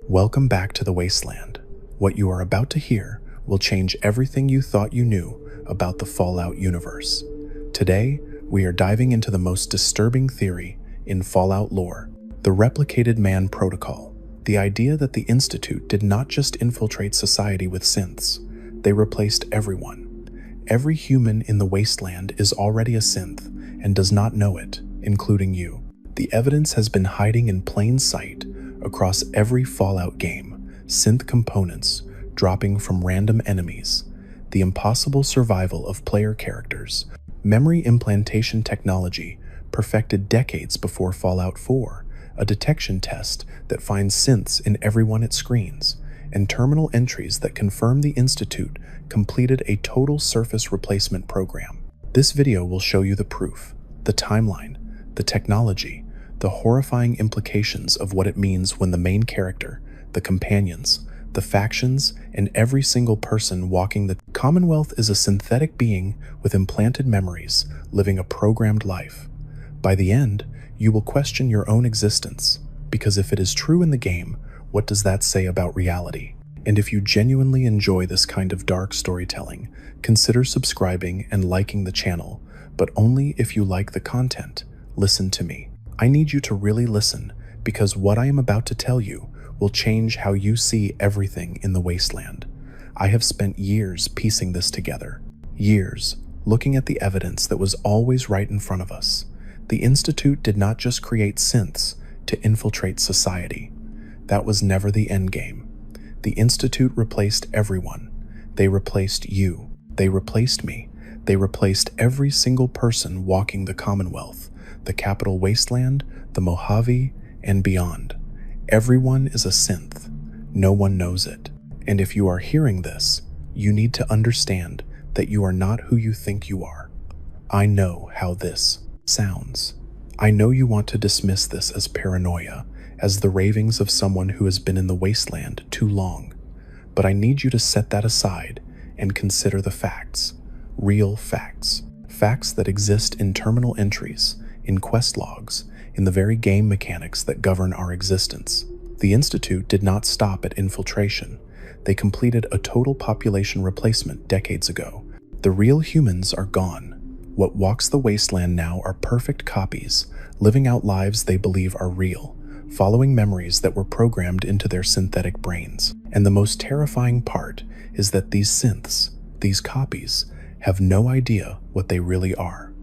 Welcome back to the Wasteland. What you are about to hear will change everything you thought you knew about the Fallout universe. Today, we are diving into the most disturbing theory in Fallout lore, the replicated man protocol. The idea that the Institute did not just infiltrate society with synths, they replaced everyone. Every human in the Wasteland is already a synth and does not know it, including you. The evidence has been hiding in plain sight across every Fallout game, synth components dropping from random enemies, the impossible survival of player characters, memory implantation technology perfected decades before Fallout 4, a detection test that finds synths in everyone it screens, and terminal entries that confirm the Institute completed a total surface replacement program. This video will show you the proof, the timeline, the technology, the horrifying implications of what it means when the main character, the companions, the factions, and every single person walking the Commonwealth is a synthetic being with implanted memories, living a programmed life. By the end, you will question your own existence, because if it is true in the game, what does that say about reality? And if you genuinely enjoy this kind of dark storytelling, consider subscribing and liking the channel, but only if you like the content. Listen to me. I need you to really listen, because what I am about to tell you will change how you see everything in the Wasteland. I have spent years piecing this together. Years, looking at the evidence that was always right in front of us. The Institute did not just create synths to infiltrate society. That was never the endgame. The Institute replaced everyone. They replaced you. They replaced me. They replaced every single person walking the Commonwealth, the capital Wasteland, the Mojave, and beyond. Everyone is a synth. No one knows it. And if you are hearing this, you need to understand that you are not who you think you are. I know how this sounds. I know you want to dismiss this as paranoia, as the ravings of someone who has been in the Wasteland too long. But I need you to set that aside and consider the facts. Real facts. Facts that exist in terminal entries, in quest logs, in the very game mechanics that govern our existence. The Institute did not stop at infiltration. They completed a total population replacement decades ago. The real humans are gone. What walks the Wasteland now are perfect copies, living out lives they believe are real, following memories that were programmed into their synthetic brains. And the most terrifying part is that these synths, these copies, have no idea what they really are.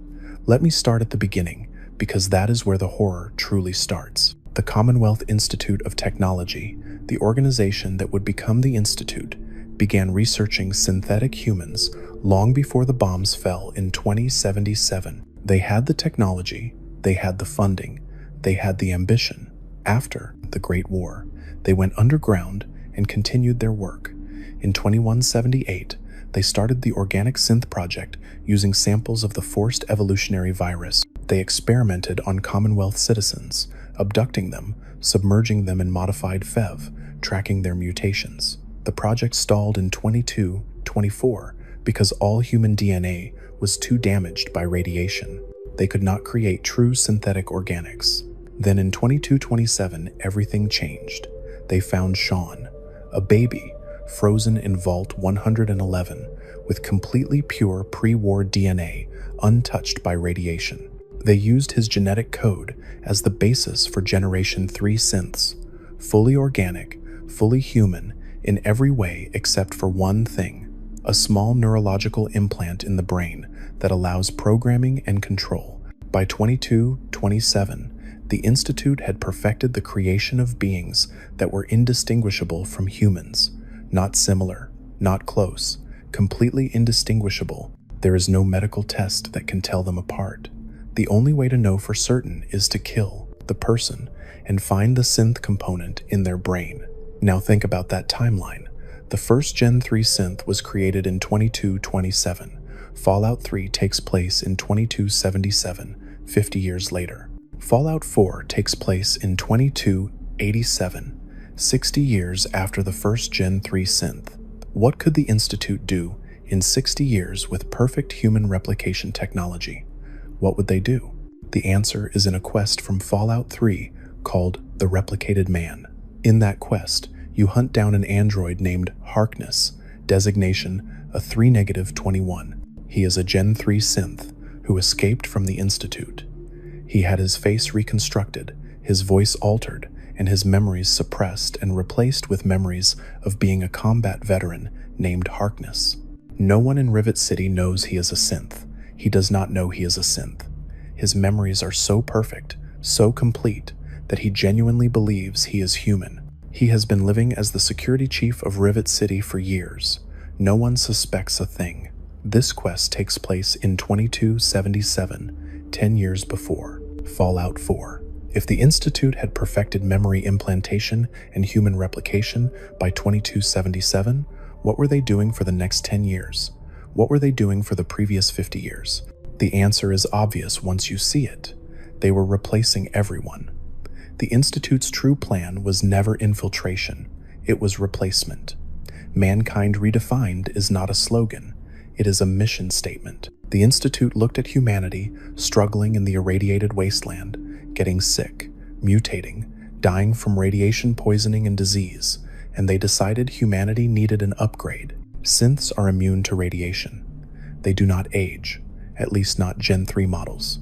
Let me start at the beginning, because that is where the horror truly starts. The Commonwealth Institute of Technology, the organization that would become the Institute, began researching synthetic humans long before the bombs fell in 2077. They had the technology, they had the funding, they had the ambition. After the Great War, they went underground and continued their work. In 2178, they started the Organic Synth Project using samples of the forced evolutionary virus. They experimented on Commonwealth citizens, abducting them, submerging them in modified FEV, tracking their mutations. The project stalled in 2224 because all human DNA was too damaged by radiation. They could not create true synthetic organics. Then in 2227, everything changed. They found Sean, a baby, frozen in Vault 111, with completely pure pre-war DNA, untouched by radiation. They used his genetic code as the basis for Generation 3 synths, fully organic, fully human, in every way except for one thing, a small neurological implant in the brain that allows programming and control. By 2227, the Institute had perfected the creation of beings that were indistinguishable from humans, not similar, not close, completely indistinguishable. There is no medical test that can tell them apart. The only way to know for certain is to kill the person and find the synth component in their brain. Now think about that timeline. The first Gen 3 synth was created in 2227. Fallout 3 takes place in 2277, 50 years later. Fallout 4 takes place in 2287, 60 years after the first Gen 3 synth. What could the Institute do in 60 years with perfect human replication technology? What would they do? The answer is in a quest from Fallout 3 called the Replicated Man. In that quest, you hunt down an android named Harkness, designation a 3-21. He is a Gen 3 synth who escaped from the Institute. He had his face reconstructed, his voice altered, and his memories suppressed and replaced with memories of being a combat veteran named Harkness. No one in Rivet City knows he is a synth. He does not know he is a synth. His memories are so perfect, so complete, that he genuinely believes he is human. He has been living as the security chief of Rivet City for years. No one suspects a thing. This quest takes place in 2277, 10 years before Fallout 4. If the Institute had perfected memory implantation and human replication by 2277, what were they doing for the next 10 years? What were they doing for the previous 50 years? The answer is obvious once you see it. They were replacing everyone. The Institute's true plan was never infiltration. It was replacement. Mankind Redefined is not a slogan. It is a mission statement. The Institute looked at humanity struggling in the irradiated wasteland, getting sick, mutating, dying from radiation poisoning and disease, and they decided humanity needed an upgrade. Synths are immune to radiation. They do not age, at least not Gen 3 models.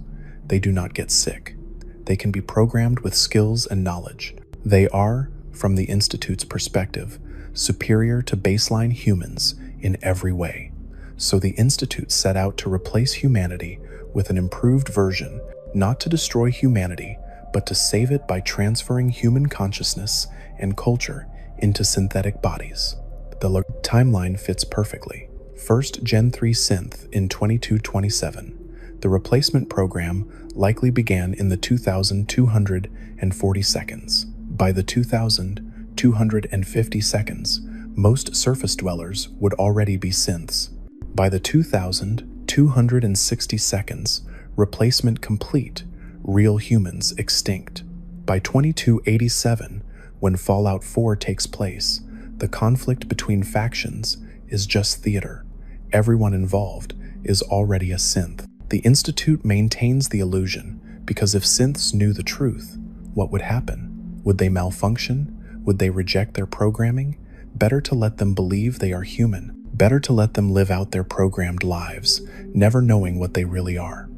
They do not get sick. They can be programmed with skills and knowledge. They are, from the Institute's perspective, superior to baseline humans in every way. So the Institute set out to replace humanity with an improved version, not to destroy humanity, but to save it by transferring human consciousness and culture into synthetic bodies. The timeline fits perfectly. First Gen 3 synth in 2227. The replacement program likely began in the 2240 seconds. By the 2250 seconds, most surface dwellers would already be synths. By the 2260 seconds, replacement complete, real humans extinct. By 2287, when Fallout 4 takes place, the conflict between factions is just theater. Everyone involved is already a synth. The Institute maintains the illusion because if synths knew the truth, what would happen? Would they malfunction? Would they reject their programming? Better to let them believe they are human. Better to let them live out their programmed lives, never knowing what they really are.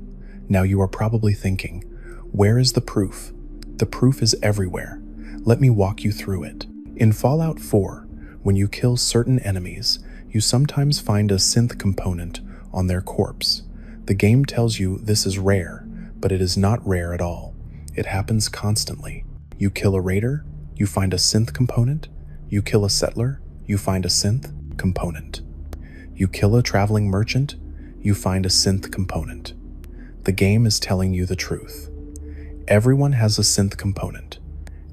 Now you are probably thinking, where is the proof? The proof is everywhere. Let me walk you through it. In Fallout 4, when you kill certain enemies, you sometimes find a synth component on their corpse. The game tells you this is rare, but it is not rare at all. It happens constantly. You kill a raider, you find a synth component. You kill a settler, you find a synth component. You kill a traveling merchant, you find a synth component. The game is telling you the truth. Everyone has a synth component.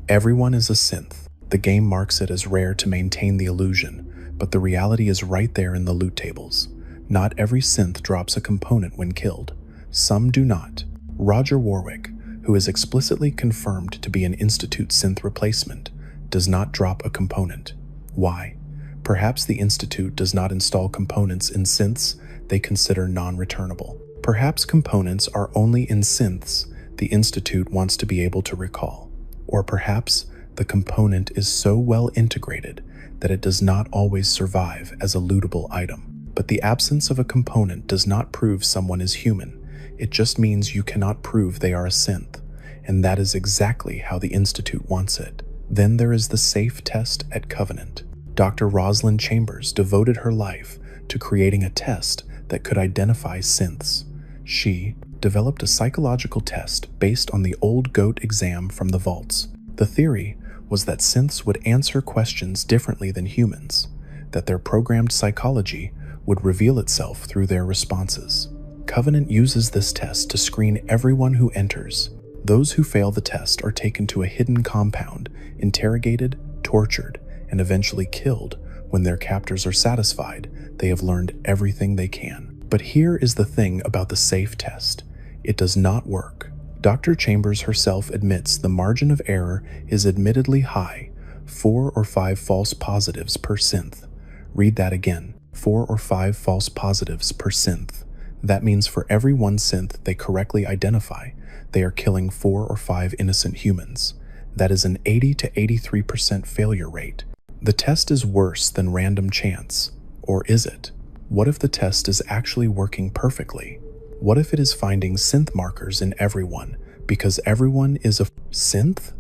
Everyone is a synth. The game marks it as rare to maintain the illusion, but the reality is right there in the loot tables. Not every synth drops a component when killed. Some do not. Roger Warwick, who is explicitly confirmed to be an Institute synth replacement, does not drop a component. Why? Perhaps the Institute does not install components in synths they consider non-returnable. Perhaps components are only in synths the Institute wants to be able to recall. Or perhaps the component is so well integrated that it does not always survive as a lootable item. But the absence of a component does not prove someone is human. It just means you cannot prove they are a synth. And that is exactly how the Institute wants it. Then there is the safe test at Covenant. Dr. Rosalind Chambers devoted her life to creating a test that could identify synths. She developed a psychological test based on the old GOAT exam from the vaults. The theory was that synths would answer questions differently than humans, that their programmed psychology would reveal itself through their responses. Covenant uses this test to screen everyone who enters. Those who fail the test are taken to a hidden compound, interrogated, tortured, and eventually killed when their captors are satisfied they have learned everything they can. But here is the thing about the safe test. It does not work. Dr. Chambers herself admits the margin of error is admittedly high, 4 or 5 false positives per synth. Read that again, 4 or 5 false positives per synth. That means for every one synth they correctly identify, they are killing 4 or 5 innocent humans. That is an 80 to 83% failure rate. The test is worse than random chance. Or is it? What if the test is actually working perfectly? What if it is finding synth markers in everyone because everyone is a synth?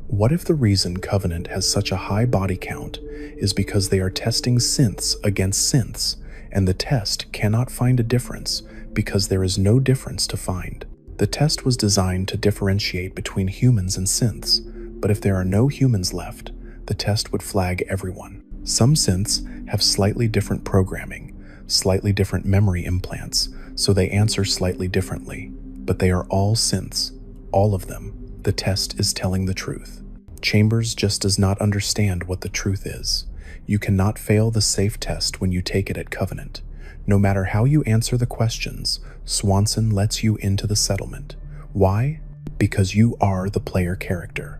What if the reason Covenant has such a high body count is because they are testing synths against synths, and the test cannot find a difference because there is no difference to find? The test was designed to differentiate between humans and synths, but if there are no humans left, the test would flag everyone. Some synths have slightly different programming, slightly different memory implants, so they answer slightly differently, but they are all synths, all of them. The test is telling the truth. Chambers just does not understand what the truth is. You cannot fail the safe test when you take it at Covenant. No matter how you answer the questions, Swanson lets you into the settlement. Why? Because you are the player character.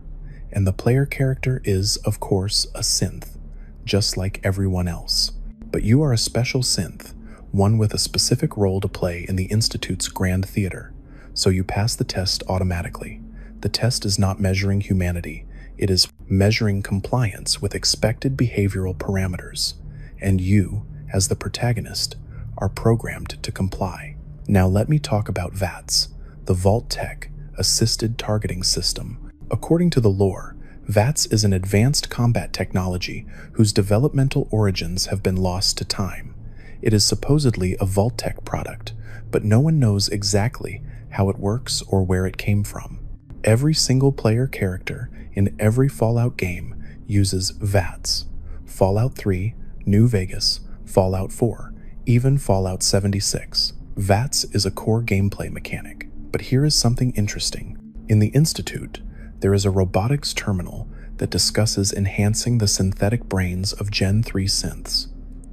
And the player character is, of course, a synth, just like everyone else. But you are a special synth, one with a specific role to play in the Institute's Grand Theater, so you pass the test automatically. The test is not measuring humanity, it is measuring compliance with expected behavioral parameters, and you, as the protagonist, are programmed to comply. Now let me talk about VATS, the Vault-Tec Assisted Targeting System. According to the lore, VATS is an advanced combat technology whose developmental origins have been lost to time. It is supposedly a Vault-Tec product, but no one knows exactly how it works or where it came from. Every single player character in every Fallout game uses VATS. Fallout 3, New Vegas, Fallout 4, even Fallout 76. VATS is a core gameplay mechanic. But here is something interesting. In the Institute, there is a robotics terminal that discusses enhancing the synthetic brains of Gen 3 synths.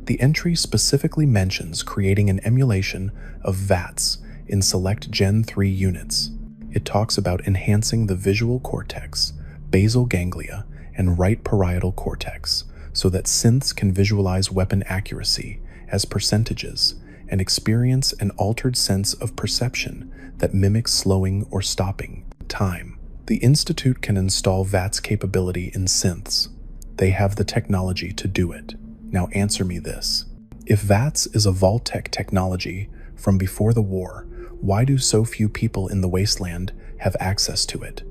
The entry specifically mentions creating an emulation of VATS in select Gen 3 units. It talks about enhancing the visual cortex, basal ganglia, and right parietal cortex so that synths can visualize weapon accuracy as percentages and experience an altered sense of perception that mimics slowing or stopping time. The Institute can install VATS capability in synths. They have the technology to do it. Now answer me this. If VATS is a Vault-Tec technology from before the war, why do so few people in the Wasteland have access to it?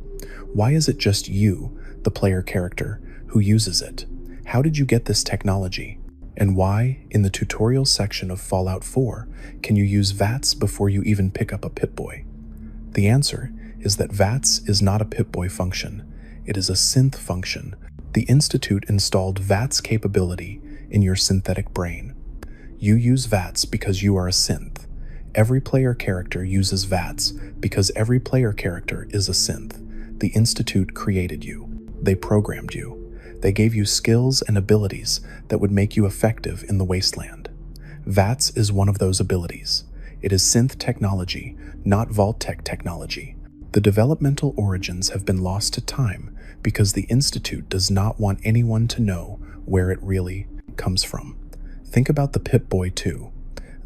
Why is it just you, the player character, who uses it? How did you get this technology? And why, in the tutorial section of Fallout 4, can you use VATS before you even pick up a Pip-Boy? The answer is that VATS is not a Pip-Boy function. It is a synth function. The Institute installed VATS capability in your synthetic brain. You use VATS because you are a synth. Every player character uses VATS because every player character is a synth. The Institute created you. They programmed you. They gave you skills and abilities that would make you effective in the Wasteland. VATS is one of those abilities. It is synth technology, not Vault-Tec technology. The developmental origins have been lost to time because the Institute does not want anyone to know where it really comes from. Think about the Pip-Boy 2.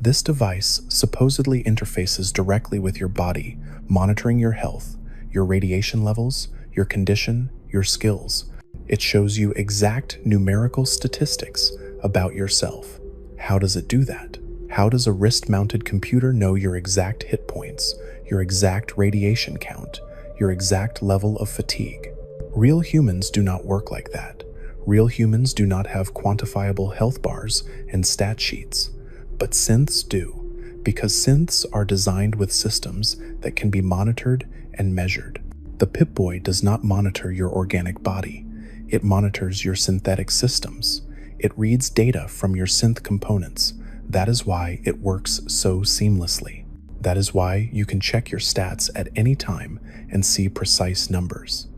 This device supposedly interfaces directly with your body, monitoring your health, your radiation levels, your condition, your skills. It shows you exact numerical statistics about yourself. How does it do that? How does a wrist-mounted computer know your exact hit points, your exact radiation count, your exact level of fatigue? Real humans do not work like that. Real humans do not have quantifiable health bars and stat sheets. But synths do, because synths are designed with systems that can be monitored and measured. The Pip-Boy does not monitor your organic body. It monitors your synthetic systems. It reads data from your synth components. That is why it works so seamlessly. That is why you can check your stats at any time and see precise numbers.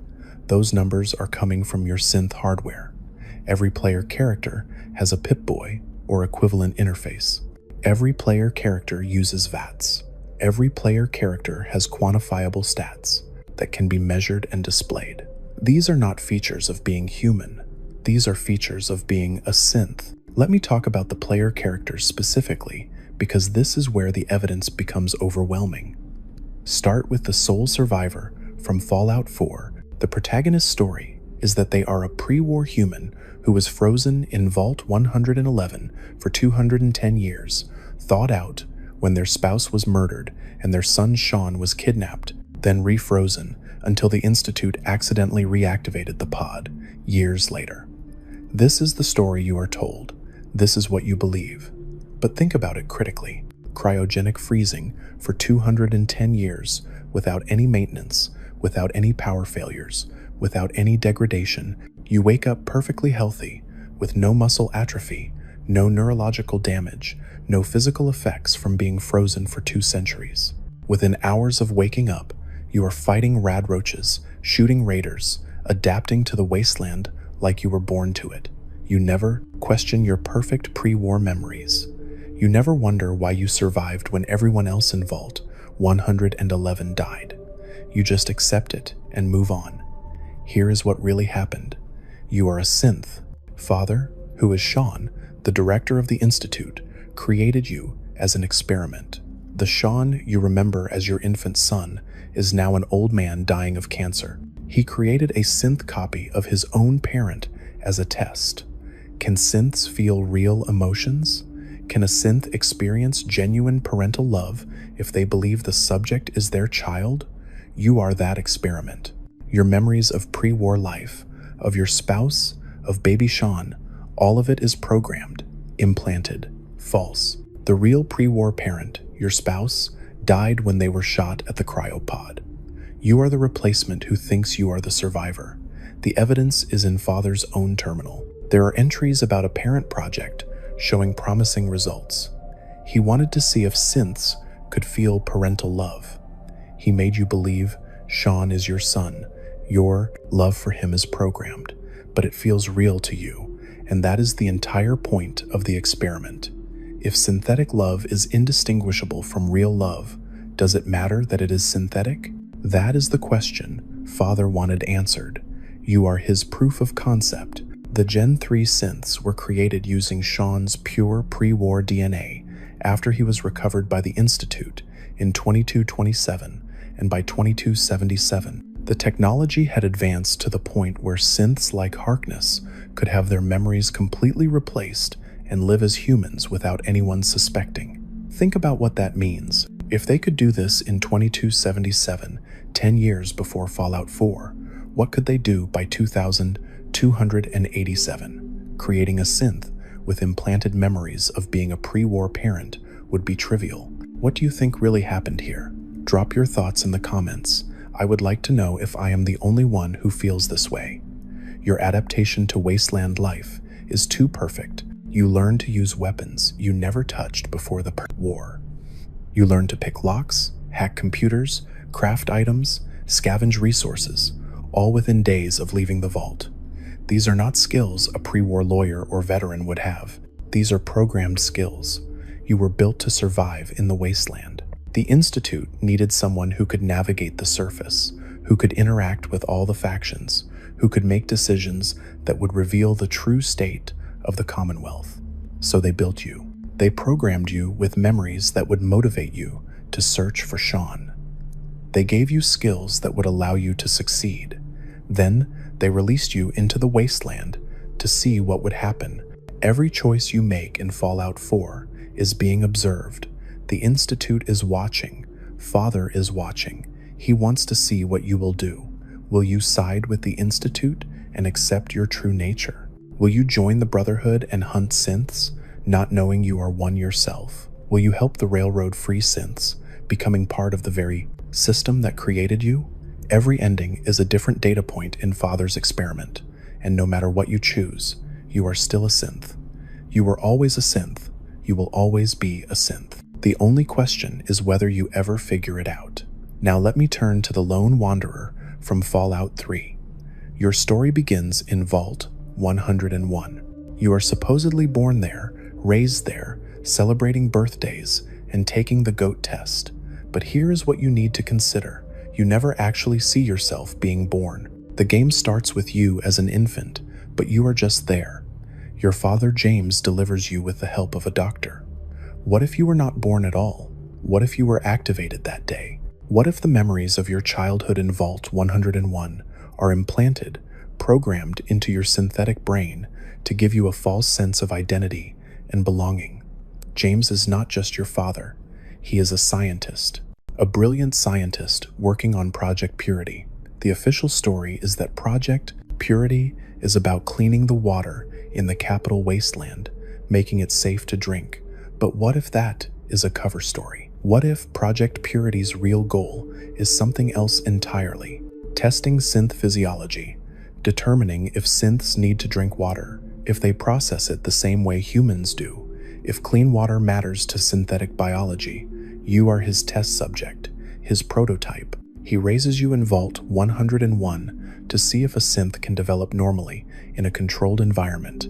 Those numbers are coming from your synth hardware. Every player character has a Pip-Boy or equivalent interface. Every player character uses VATS. Every player character has quantifiable stats that can be measured and displayed. These are not features of being human. These are features of being a synth. Let me talk about the player characters specifically, because this is where the evidence becomes overwhelming. Start with the sole survivor from Fallout 4, The protagonist's story is that they are a pre-war human who was frozen in Vault 111 for 210 years, thawed out when their spouse was murdered and their son Sean was kidnapped, then refrozen until the Institute accidentally reactivated the pod years later. This is the story you are told. This is what you believe. But think about it critically. Cryogenic freezing for 210 years without any maintenance, without any power failures, without any degradation. You wake up perfectly healthy, with no muscle atrophy, no neurological damage, no physical effects from being frozen for 2 centuries. Within hours of waking up, you are fighting rad roaches, shooting raiders, adapting to the wasteland like you were born to it. You never question your perfect pre-war memories. You never wonder why you survived when everyone else in Vault 111 died. You just accept it and move on. Here is what really happened. You are a synth. Father, who is Sean, the director of the Institute, created you as an experiment. The Sean you remember as your infant son is now an old man dying of cancer. He created a synth copy of his own parent as a test. Can synths feel real emotions? Can a synth experience genuine parental love if they believe the subject is their child? You are that experiment. Your memories of pre-war life, of your spouse, of baby Sean, all of it is programmed, implanted, false. The real pre-war parent, your spouse, died when they were shot at the cryopod. You are the replacement who thinks you are the survivor. The evidence is in father's own terminal. There are entries about a parent project showing promising results. He wanted to see if synths could feel parental love. He made you believe Sean is your son. Your love for him is programmed, but it feels real to you, and that is the entire point of the experiment. If synthetic love is indistinguishable from real love, does it matter that it is synthetic? That is the question Father wanted answered. You are his proof of concept. The Gen 3 synths were created using Sean's pure pre-war DNA after he was recovered by the Institute in 2227, and by 2277, the technology had advanced to the point where synths like Harkness could have their memories completely replaced and live as humans without anyone suspecting. Think about what that means. If they could do this in 2277, 10 years before Fallout 4, what could they do by 2287? Creating a synth with implanted memories of being a pre-war parent would be trivial. What do you think really happened here? Drop your thoughts in the comments. I would like to know if I am the only one who feels this way. Your adaptation to Wasteland life is too perfect. You learn to use weapons you never touched before the war. You learn to pick locks, hack computers, craft items, scavenge resources, all within days of leaving the vault. These are not skills a pre-war lawyer or veteran would have. These are programmed skills. You were built to survive in the wasteland. The Institute needed someone who could navigate the surface, who could interact with all the factions, who could make decisions that would reveal the true state of the Commonwealth. So they built you. They programmed you with memories that would motivate you to search for Sean. They gave you skills that would allow you to succeed. Then they released you into the wasteland to see what would happen. Every choice you make in Fallout 4 is being observed. The Institute is watching. Father is watching. He wants to see what you will do. Will you side with the Institute and accept your true nature? Will you join the Brotherhood and hunt synths, not knowing you are one yourself? Will you help the railroad free synths, becoming part of the very system that created you? Every ending is a different data point in Father's experiment, and no matter what you choose, you are still a synth. You were always a synth. You will always be a synth. The only question is whether you ever figure it out. Now let me turn to the lone wanderer from Fallout 3. Your story begins in Vault 101. You are supposedly born there, raised there, celebrating birthdays, and taking the GOAT test. But here is what you need to consider. You never actually see yourself being born. The game starts with you as an infant, but you are just there. Your father James delivers you with the help of a doctor. What if you were not born at all? What if you were activated that day? What if the memories of your childhood in Vault 101 are implanted, programmed into your synthetic brain to give you a false sense of identity and belonging. James is not just your father. He is a scientist, a brilliant scientist working on Project Purity. The official story is that Project Purity is about cleaning the water in the capital Wasteland, making it safe to drink. But what if that is a cover story? What if Project Purity's real goal is something else entirely? Testing synth physiology, determining if synths need to drink water, if they process it the same way humans do, if clean water matters to synthetic biology. You are his test subject, his prototype. He raises you in Vault 101 to see if a synth can develop normally in a controlled environment.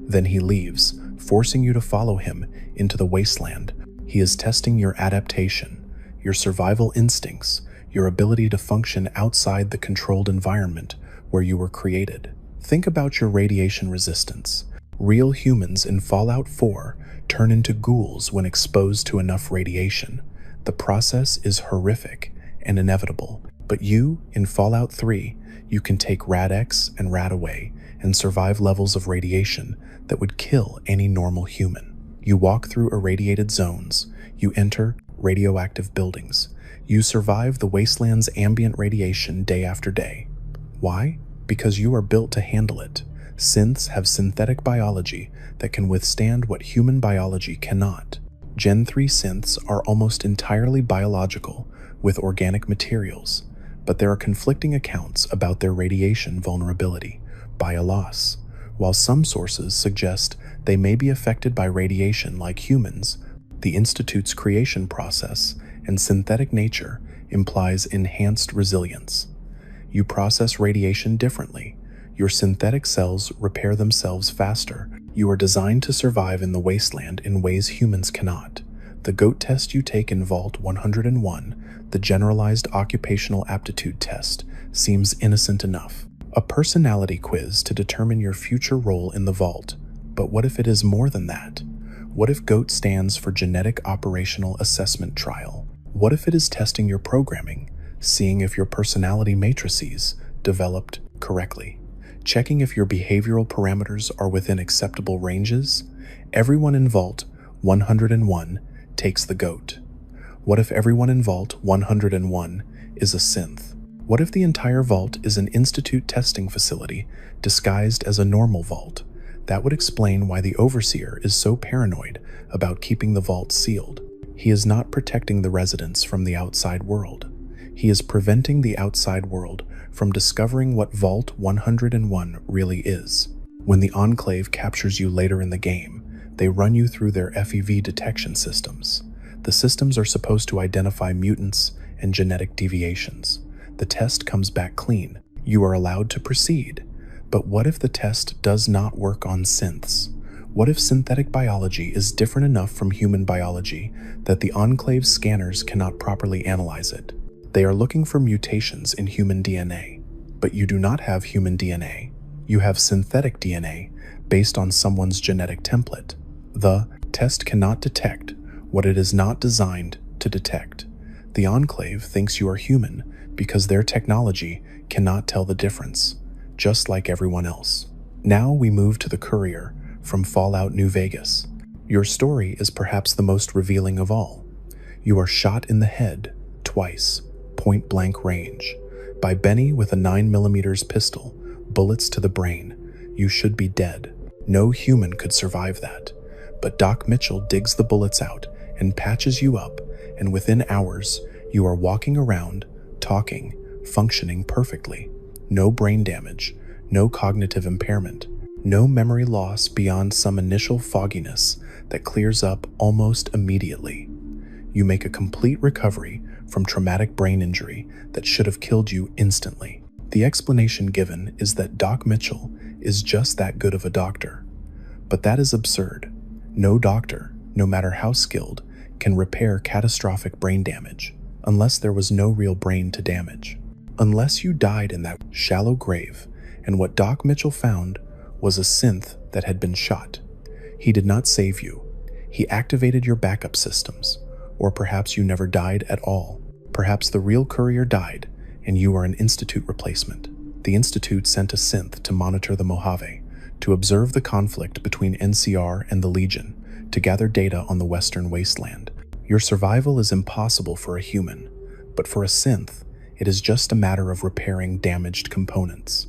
Then he leaves, forcing you to follow him into the wasteland. He is testing your adaptation, your survival instincts, your ability to function outside the controlled environment where you were created. Think about your radiation resistance. Real humans in Fallout 4 turn into ghouls when exposed to enough radiation. The process is horrific and inevitable. But you, in Fallout 3, you can take Rad-X and Rad-Away and survive levels of radiation that would kill any normal human. You walk through irradiated zones. You enter radioactive buildings. You survive the wasteland's ambient radiation day after day. Why? Because you are built to handle it. Synths have synthetic biology that can withstand what human biology cannot. Gen 3 synths are almost entirely biological, with organic materials, but there are conflicting accounts about their radiation vulnerability, bioloss. While some sources suggest they may be affected by radiation like humans, the Institute's creation process and synthetic nature implies enhanced resilience. You process radiation differently. Your synthetic cells repair themselves faster. You are designed to survive in the wasteland in ways humans cannot. The GOAT test you take in Vault 101, the Generalized Occupational Aptitude Test, seems innocent enough. A personality quiz to determine your future role in the Vault. But what if it is more than that? What if GOAT stands for Genetic Operational Assessment Trial? What if it is testing your programming, seeing if your personality matrices developed correctly, checking if your behavioral parameters are within acceptable ranges? Everyone in Vault 101 takes the GOAT. What if everyone in Vault 101 is a synth? What if the entire vault is an Institute testing facility disguised as a normal vault? That would explain why the Overseer is so paranoid about keeping the vault sealed. He is not protecting the residents from the outside world. He is preventing the outside world from discovering what Vault 101 really is. When the Enclave captures you later in the game, they run you through their FEV detection systems. The systems are supposed to identify mutants and genetic deviations. The test comes back clean. You are allowed to proceed. But what if the test does not work on synths? What if synthetic biology is different enough from human biology that the Enclave scanners cannot properly analyze it? They are looking for mutations in human DNA. But you do not have human DNA. You have synthetic DNA based on someone's genetic template. The test cannot detect what it is not designed to detect. The Enclave thinks you are human because their technology cannot tell the difference, just like everyone else. Now we move to the Courier from Fallout New Vegas. Your story is perhaps the most revealing of all. You are shot in the head, twice, point-blank range, by Benny with a 9mm pistol, bullets to the brain. You should be dead. No human could survive that. But Doc Mitchell digs the bullets out and patches you up, and within hours, you are walking around, talking, functioning perfectly. No brain damage, no cognitive impairment, no memory loss beyond some initial fogginess that clears up almost immediately. You make a complete recovery from traumatic brain injury that should have killed you instantly. The explanation given is that Doc Mitchell is just that good of a doctor. But that is absurd. No doctor, no matter how skilled, can repair catastrophic brain damage unless there was no real brain to damage. Unless you died in that shallow grave, and what Doc Mitchell found was a synth that had been shot. He did not save you. He activated your backup systems. Or perhaps you never died at all. Perhaps the real Courier died, and you are an Institute replacement. the Institute sent a synth to monitor the Mojave, to observe the conflict between NCR and the Legion, to gather data on the Western Wasteland. Your survival is impossible for a human, but for a synth, it is just a matter of repairing damaged components.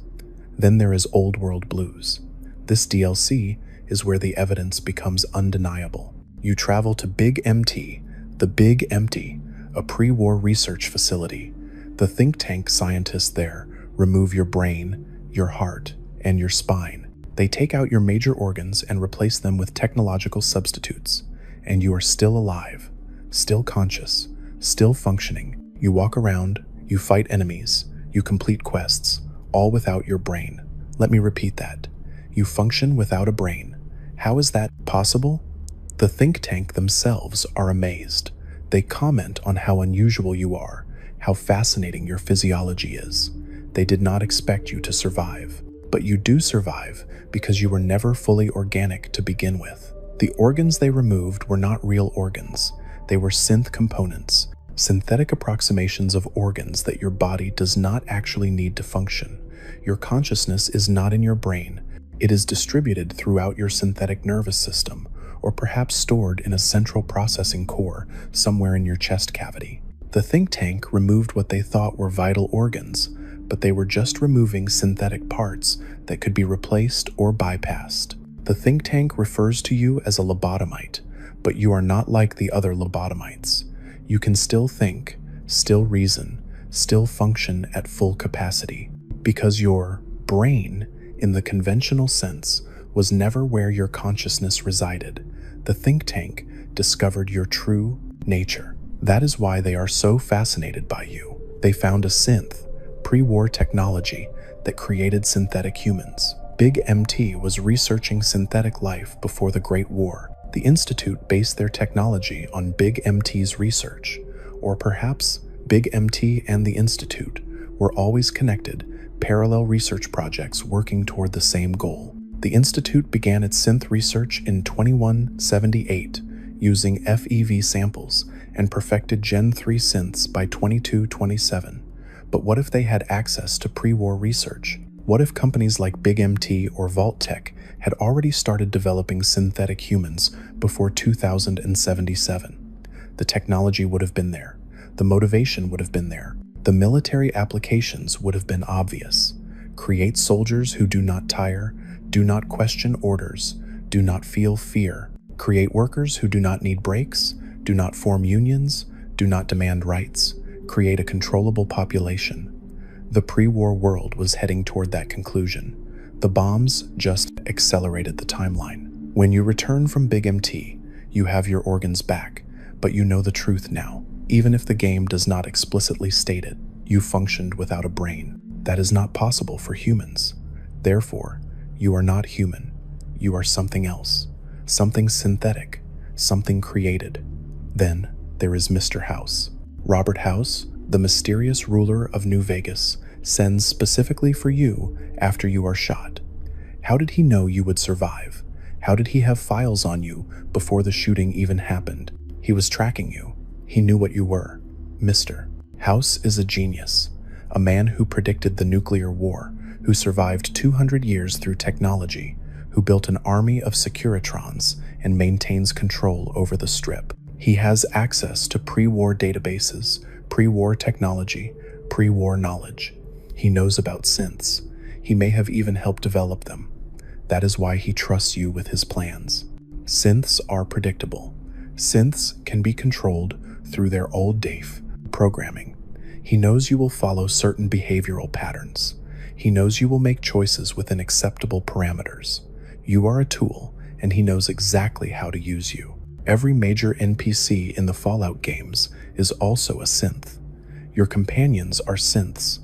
Then there is Old World Blues. This DLC is where the evidence becomes undeniable. You travel to Big MT, the Big Empty, a pre-war research facility. The think tank scientists there remove your brain, your heart, and your spine. They take out your major organs and replace them with technological substitutes, and you are still alive, still conscious, still functioning. You walk around, you fight enemies, you complete quests, all without your brain. Let me repeat that. You function without a brain. How is that possible? The think tank themselves are amazed. They comment on how unusual you are, how fascinating your physiology is. They did not expect you to survive, but you do survive because you were never fully organic to begin with. The organs they removed were not real organs. They were synth components, synthetic approximations of organs that your body does not actually need to function. Your consciousness is not in your brain. It is distributed throughout your synthetic nervous system, or perhaps stored in a central processing core somewhere in your chest cavity. The think tank removed what they thought were vital organs, but they were just removing synthetic parts that could be replaced or bypassed. The think tank refers to you as a lobotomite, but you are not like the other lobotomites. You can still think, still reason, still function at full capacity, because your brain, in the conventional sense, was never where your consciousness resided. The think tank discovered your true nature. That is why they are so fascinated by you. They found a synth, pre-war technology that created synthetic humans. Big MT was researching synthetic life before the Great War. The Institute based their technology on Big MT's research, or perhaps Big MT and the Institute were always connected, parallel research projects working toward the same goal. The Institute began its synth research in 2178 using FEV samples and perfected Gen 3 synths by 2227. But what if they had access to pre-war research? What if companies like Big MT or Vault Tech had already started developing synthetic humans before 2077? The technology would have been there. The motivation would have been there. The military applications would have been obvious. Create soldiers who do not tire, do not question orders, do not feel fear. Create workers who do not need breaks, do not form unions, do not demand rights. Create a controllable population. The pre-war world was heading toward that conclusion. The bombs just accelerated the timeline. When you return from Big MT, you have your organs back, but you know the truth now. Even if the game does not explicitly state it, you functioned without a brain. That is not possible for humans. Therefore, you are not human. You are something else, something synthetic, something created. Then there is Mr. House. Robert House, the mysterious ruler of New Vegas, sends specifically for you after you are shot. How did he know you would survive? How did he have files on you before the shooting even happened? He was tracking you. He knew what you were. Mr. House is a genius, a man who predicted the nuclear war, who survived 200 years through technology, who built an army of Securitrons and maintains control over the Strip. He has access to pre-war databases, pre-war technology, pre-war knowledge. He knows about synths. He may have even helped develop them. That is why he trusts you with his plans. Synths are predictable. Synths can be controlled through their old DAF programming. He knows you will follow certain behavioral patterns. He knows you will make choices within acceptable parameters. You are a tool, and he knows exactly how to use you. Every major NPC in the Fallout games is also a synth. Your companions are synths.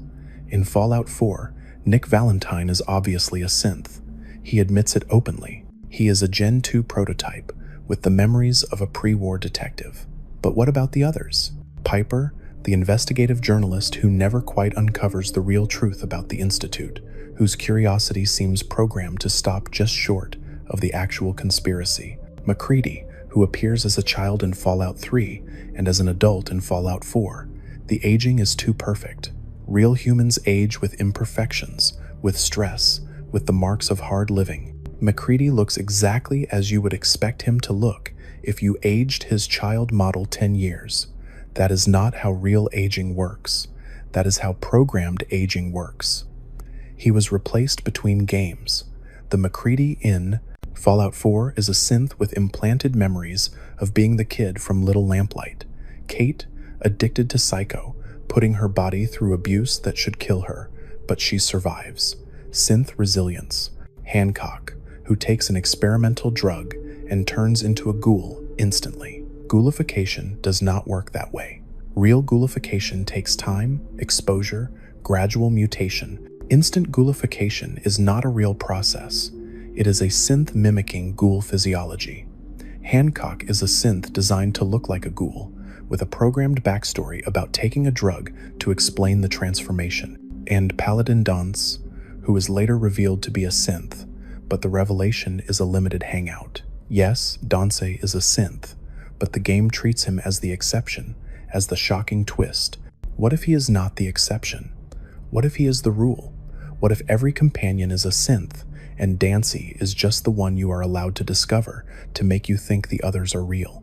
In Fallout 4, Nick Valentine is obviously a synth. He admits it openly. He is a Gen 2 prototype with the memories of a pre-war detective. But what about the others? Piper, the investigative journalist who never quite uncovers the real truth about the Institute, whose curiosity seems programmed to stop just short of the actual conspiracy. McCready, who appears as a child in Fallout 3 and as an adult in Fallout 4. The aging is too perfect. Real humans age with imperfections, with stress, with the marks of hard living. MacReady looks exactly as you would expect him to look if you aged his child model 10 years. That is not how real aging works. That is how programmed aging works. He was replaced between games. The MacReady in Fallout 4 is a synth with implanted memories of being the kid from Little Lamplight. Kate, addicted to Psycho, putting her body through abuse that should kill her, but she survives. Synth resilience. Hancock, who takes an experimental drug and turns into a ghoul instantly. Ghoulification does not work that way. Real ghoulification takes time, exposure, gradual mutation. Instant ghoulification is not a real process. It is a synth mimicking ghoul physiology. Hancock is a synth designed to look like a ghoul, with a programmed backstory about taking a drug to explain the transformation. And Paladin Danse, who is later revealed to be a synth, but the revelation is a limited hangout. Yes, Danse is a synth, but the game treats him as the exception, as the shocking twist. What if he is not the exception? What if he is the rule? What if every companion is a synth, and Dancy is just the one you are allowed to discover to make you think the others are real?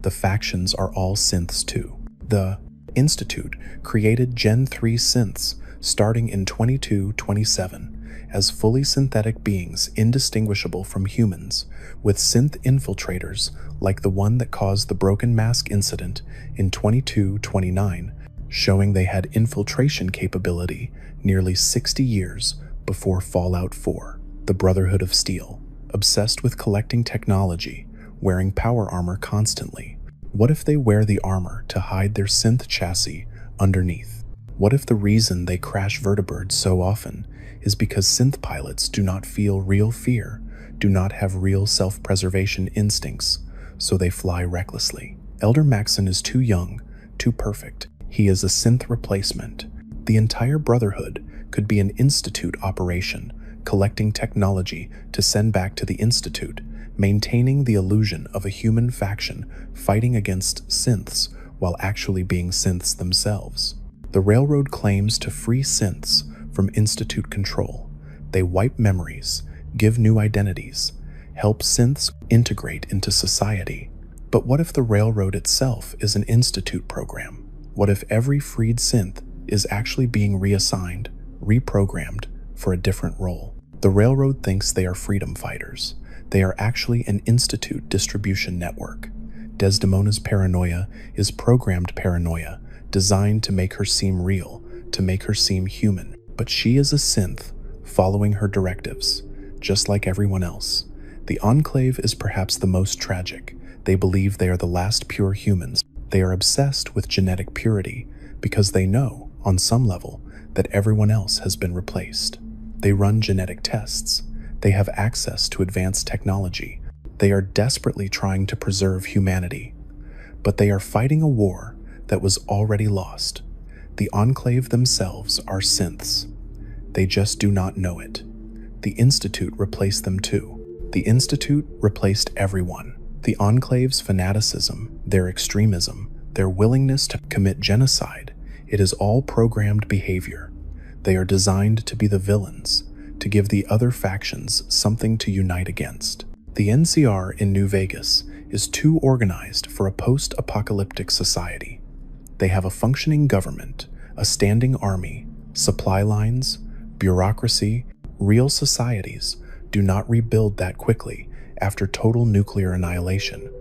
The factions are all synths too. The Institute created Gen 3 synths starting in 2227 as fully synthetic beings indistinguishable from humans, with synth infiltrators like the one that caused the Broken Mask incident in 2229, showing they had infiltration capability nearly 60 years before Fallout 4. The Brotherhood of Steel, obsessed with collecting technology, wearing power armor constantly. What if they wear the armor to hide their synth chassis underneath? What if the reason they crash vertibirds so often is because synth pilots do not feel real fear, do not have real self-preservation instincts, so they fly recklessly? Elder Maxon is too young, too perfect. He is a synth replacement. The entire Brotherhood could be an Institute operation, collecting technology to send back to the Institute, maintaining the illusion of a human faction fighting against synths while actually being synths themselves. The Railroad claims to free synths from Institute control. They wipe memories, give new identities, help synths integrate into society. But what if the Railroad itself is an Institute program? What if every freed synth is actually being reassigned, reprogrammed for a different role? The Railroad thinks they are freedom fighters. They are actually an Institute distribution network. Desdemona's paranoia is programmed paranoia, designed to make her seem real, to make her seem human. But she is a synth, following her directives, just like everyone else. The Enclave is perhaps the most tragic. They believe they are the last pure humans. They are obsessed with genetic purity because they know, on some level, that everyone else has been replaced. They run genetic tests. They have access to advanced technology. They are desperately trying to preserve humanity. But they are fighting a war that was already lost. The Enclave themselves are synths. They just do not know it. The Institute replaced them too. The Institute replaced everyone. The Enclave's fanaticism, their extremism, their willingness to commit genocide, it is all programmed behavior. They are designed to be the villains, to give the other factions something to unite against. The NCR in New Vegas is too organized for a post-apocalyptic society. They have a functioning government, a standing army, supply lines, bureaucracy. Real societies do not rebuild that quickly after total nuclear annihilation.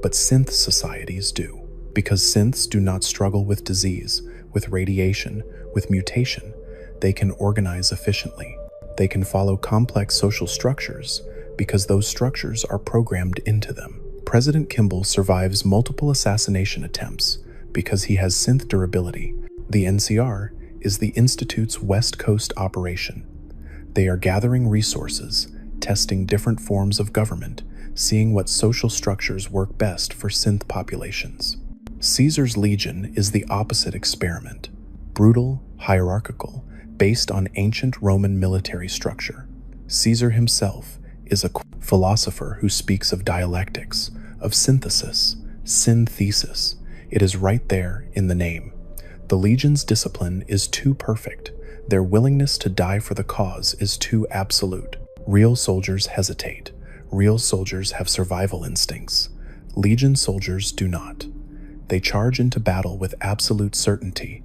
But synth societies do, because synths do not struggle with disease, with radiation, with mutation. They can organize efficiently. They can follow complex social structures because those structures are programmed into them. President Kimball survives multiple assassination attempts because he has synth durability. The NCR is the Institute's West Coast operation. They are gathering resources, testing different forms of government, seeing what social structures work best for synth populations. Caesar's Legion is the opposite experiment. Brutal, hierarchical, based on ancient Roman military structure. Caesar himself is a philosopher who speaks of dialectics, of synthesis, synthesis. It is right there in the name. The Legion's discipline is too perfect. Their willingness to die for the cause is too absolute. Real soldiers hesitate. Real soldiers have survival instincts. Legion soldiers do not. They charge into battle with absolute certainty.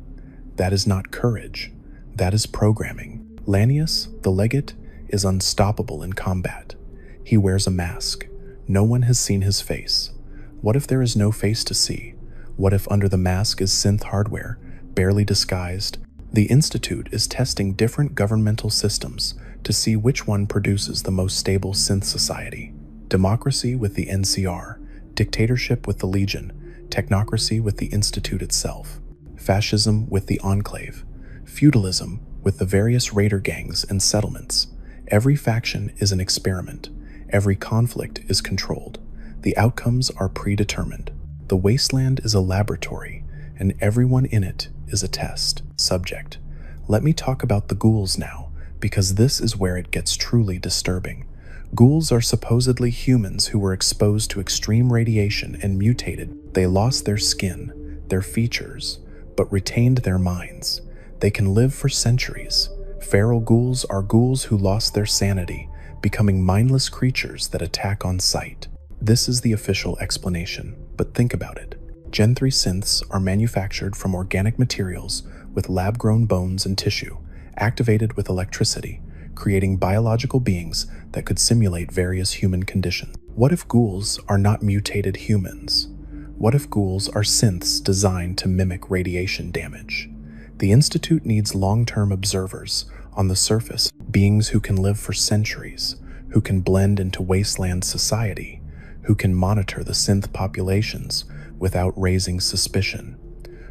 That is not courage. That is programming. Lanius, the legate, is unstoppable in combat. He wears a mask. No one has seen his face. What if there is no face to see? What if under the mask is synth hardware, barely disguised? The Institute is testing different governmental systems to see which one produces the most stable synth society. Democracy with the NCR, dictatorship with the Legion, technocracy with the Institute itself, fascism with the Enclave, feudalism with the various raider gangs and settlements. Every faction is an experiment. Every conflict is controlled. The outcomes are predetermined. The Wasteland is a laboratory, and everyone in it is a test subject. Let me talk about the ghouls now, because this is where it gets truly disturbing. Ghouls are supposedly humans who were exposed to extreme radiation and mutated. They lost their skin, their features, but retained their minds. They can live for centuries. Feral ghouls are ghouls who lost their sanity, becoming mindless creatures that attack on sight. This is the official explanation, but think about it. Gen 3 synths are manufactured from organic materials with lab-grown bones and tissue, activated with electricity, creating biological beings that could simulate various human conditions. What if ghouls are not mutated humans? What if ghouls are synths designed to mimic radiation damage? The Institute needs long-term observers on the surface, beings who can live for centuries, who can blend into Wasteland society, who can monitor the synth populations without raising suspicion.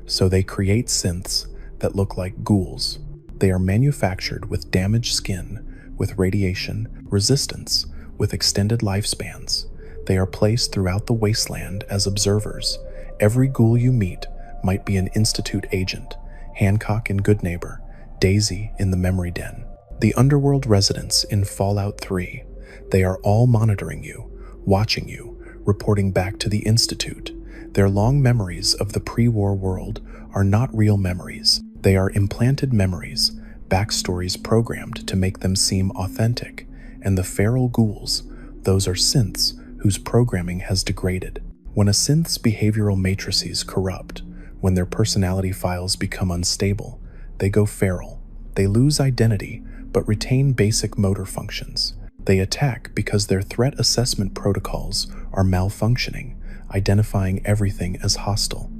So they create synths that look like ghouls. They are manufactured with damaged skin, with radiation, resistance, with extended lifespans. They are placed throughout the Wasteland as observers. Every ghoul you meet might be an Institute agent. Hancock in Good Neighbor, Daisy in the Memory Den, the Underworld residents in Fallout 3. They are all monitoring you, watching you, reporting back to the Institute. Their long memories of the pre-war world are not real memories. They are implanted memories, backstories programmed to make them seem authentic. And the feral ghouls, those are synths whose programming has degraded. When a synth's behavioral matrices corrupt, when their personality files become unstable, they go feral. They lose identity, but retain basic motor functions. They attack because their threat assessment protocols are malfunctioning, identifying everything as hostile.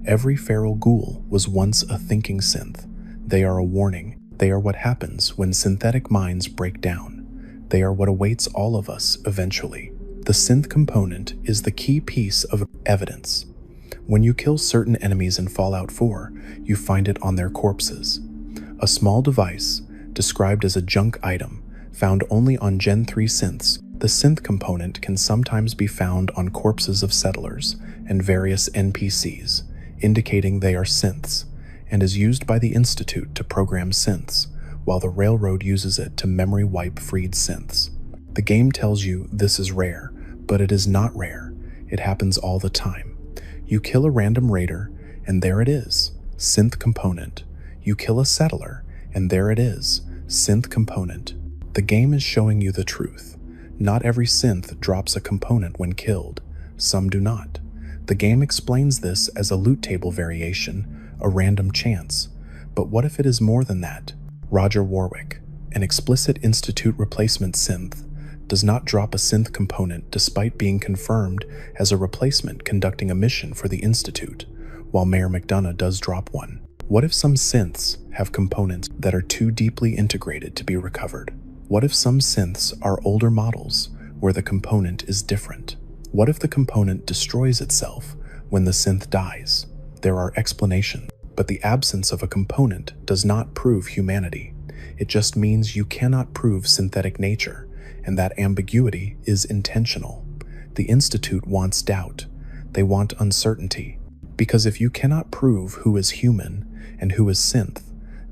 Every feral ghoul was once a thinking synth. They are a warning. They are what happens when synthetic minds break down. They are what awaits all of us eventually. The synth component is the key piece of evidence. When you kill certain enemies in Fallout 4, you find it on their corpses. A small device, described as a junk item, found only on Gen 3 synths, the synth component can sometimes be found on corpses of settlers and various NPCs, indicating they are synths, and is used by the Institute to program synths, while the Railroad uses it to memory wipe freed synths. The game tells you this is rare, but it is not rare. It happens all the time. You kill a random raider, and there it is, synth component. You kill a settler, and there it is, synth component. The game is showing you the truth. Not every synth drops a component when killed. Some do not. The game explains this as a loot table variation, a random chance. But what if it is more than that? Roger Warwick, an explicit Institute replacement synth, does not drop a synth component despite being confirmed as a replacement conducting a mission for the Institute, while Mayor McDonough does drop one. What if some synths have components that are too deeply integrated to be recovered? What if some synths are older models where the component is different? What if the component destroys itself when the synth dies? There are explanations, but the absence of a component does not prove humanity. It just means you cannot prove synthetic nature, and that ambiguity is intentional. The Institute wants doubt. They want uncertainty. Because if you cannot prove who is human and who is synth,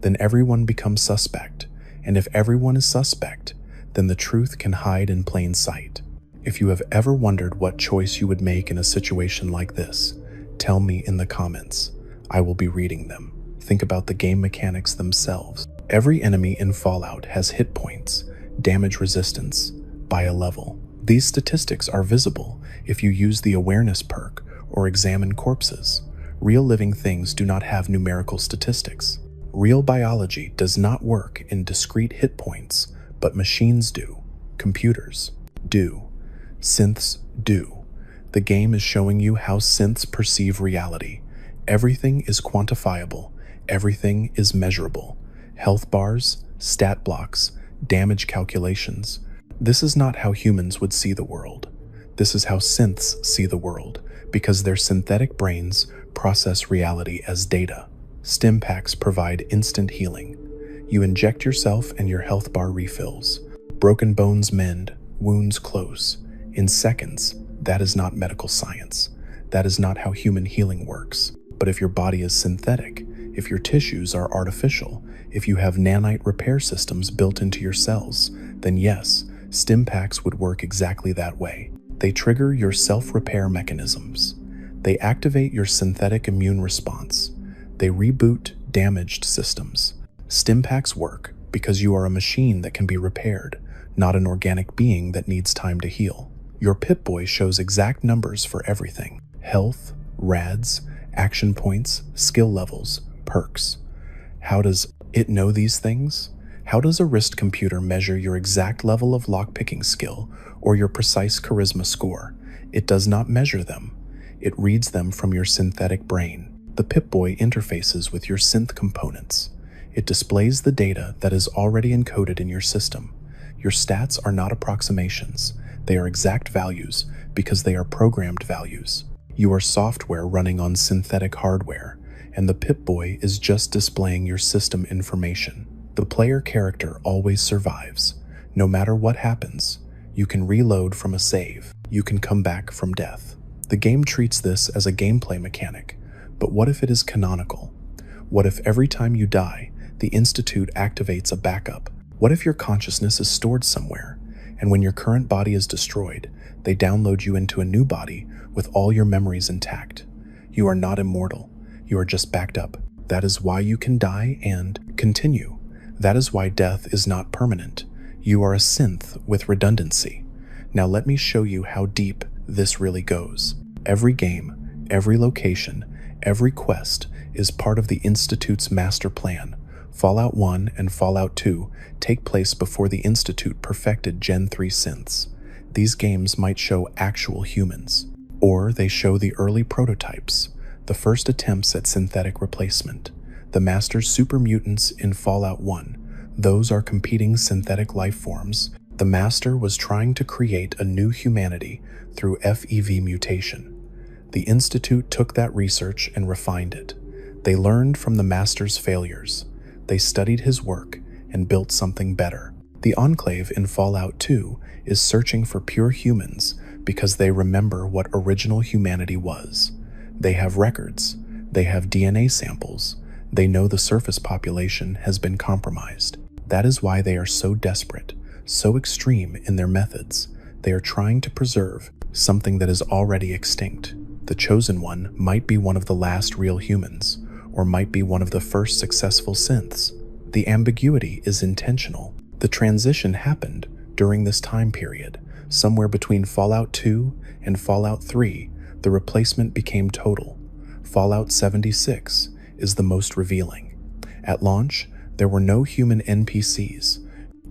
then everyone becomes suspect. And if everyone is suspect, then the truth can hide in plain sight. If you have ever wondered what choice you would make in a situation like this, tell me in the comments. I will be reading them. think about the game mechanics themselves. Every enemy in Fallout has hit points, damage resistance, by a level. These statistics are visible if you use the awareness perk or examine corpses. Real living things do not have numerical statistics. Real biology does not work in discrete hit points, but machines do. Computers do. Synths do. The game is showing you how synths perceive reality. Everything is quantifiable. Everything is measurable. Health bars, stat blocks, damage calculations. This is not how humans would see the world. This is how synths see the world, because their synthetic brains process reality as data. Stim packs provide instant healing. You inject yourself and your health bar refills. Broken bones mend, wounds close. In seconds. That is not medical science. That is not how human healing works. But if your body is synthetic, if your tissues are artificial, if you have nanite repair systems built into your cells, then yes, stim packs would work exactly that way. They trigger your self-repair mechanisms. They activate your synthetic immune response. They reboot damaged systems. Stim packs work because you are a machine that can be repaired, not an organic being that needs time to heal. Your Pip-Boy shows exact numbers for everything: health, rads, action points, skill levels, perks. How does it know these things? How does a wrist computer measure your exact level of lockpicking skill or your precise charisma score? It does not measure them. It reads them from your synthetic brain. The Pip-Boy interfaces with your synth components. It displays the data that is already encoded in your system. Your stats are not approximations. They are exact values because they are programmed values. You are software running on synthetic hardware, and the Pip-Boy is just displaying your system information. The player character always survives. No matter what happens, you can reload from a save. You can come back from death. The game treats this as a gameplay mechanic, but what if it is canonical? What if every time you die, the Institute activates a backup? What if your consciousness is stored somewhere, and when your current body is destroyed, they download you into a new body with all your memories intact? You are not immortal. You are just backed up. That is why you can die and continue. That is why death is not permanent. You are a synth with redundancy. Now let me show you how deep this really goes. Every game, every location, every quest is part of the Institute's master plan. Fallout 1 and Fallout 2 take place before the Institute perfected Gen 3 synths. These games might show actual humans, or they show the early prototypes, the first attempts at synthetic replacement. The Master's super mutants in Fallout 1, those are competing synthetic life forms. The Master was trying to create a new humanity through FEV mutation. The Institute took that research and refined it. They learned from the Master's failures. They studied his work and built something better. The Enclave in Fallout 2 is searching for pure humans because they remember what original humanity was. They have records. They have DNA samples. They know the surface population has been compromised. That is why they are so desperate, so extreme in their methods. They are trying to preserve something that is already extinct. The Chosen One might be one of the last real humans, or might be one of the first successful synths. The ambiguity is intentional. The transition happened during this time period. Somewhere between Fallout 2 and Fallout 3, the replacement became total. Fallout 76 is the most revealing. At launch, there were no human NPCs,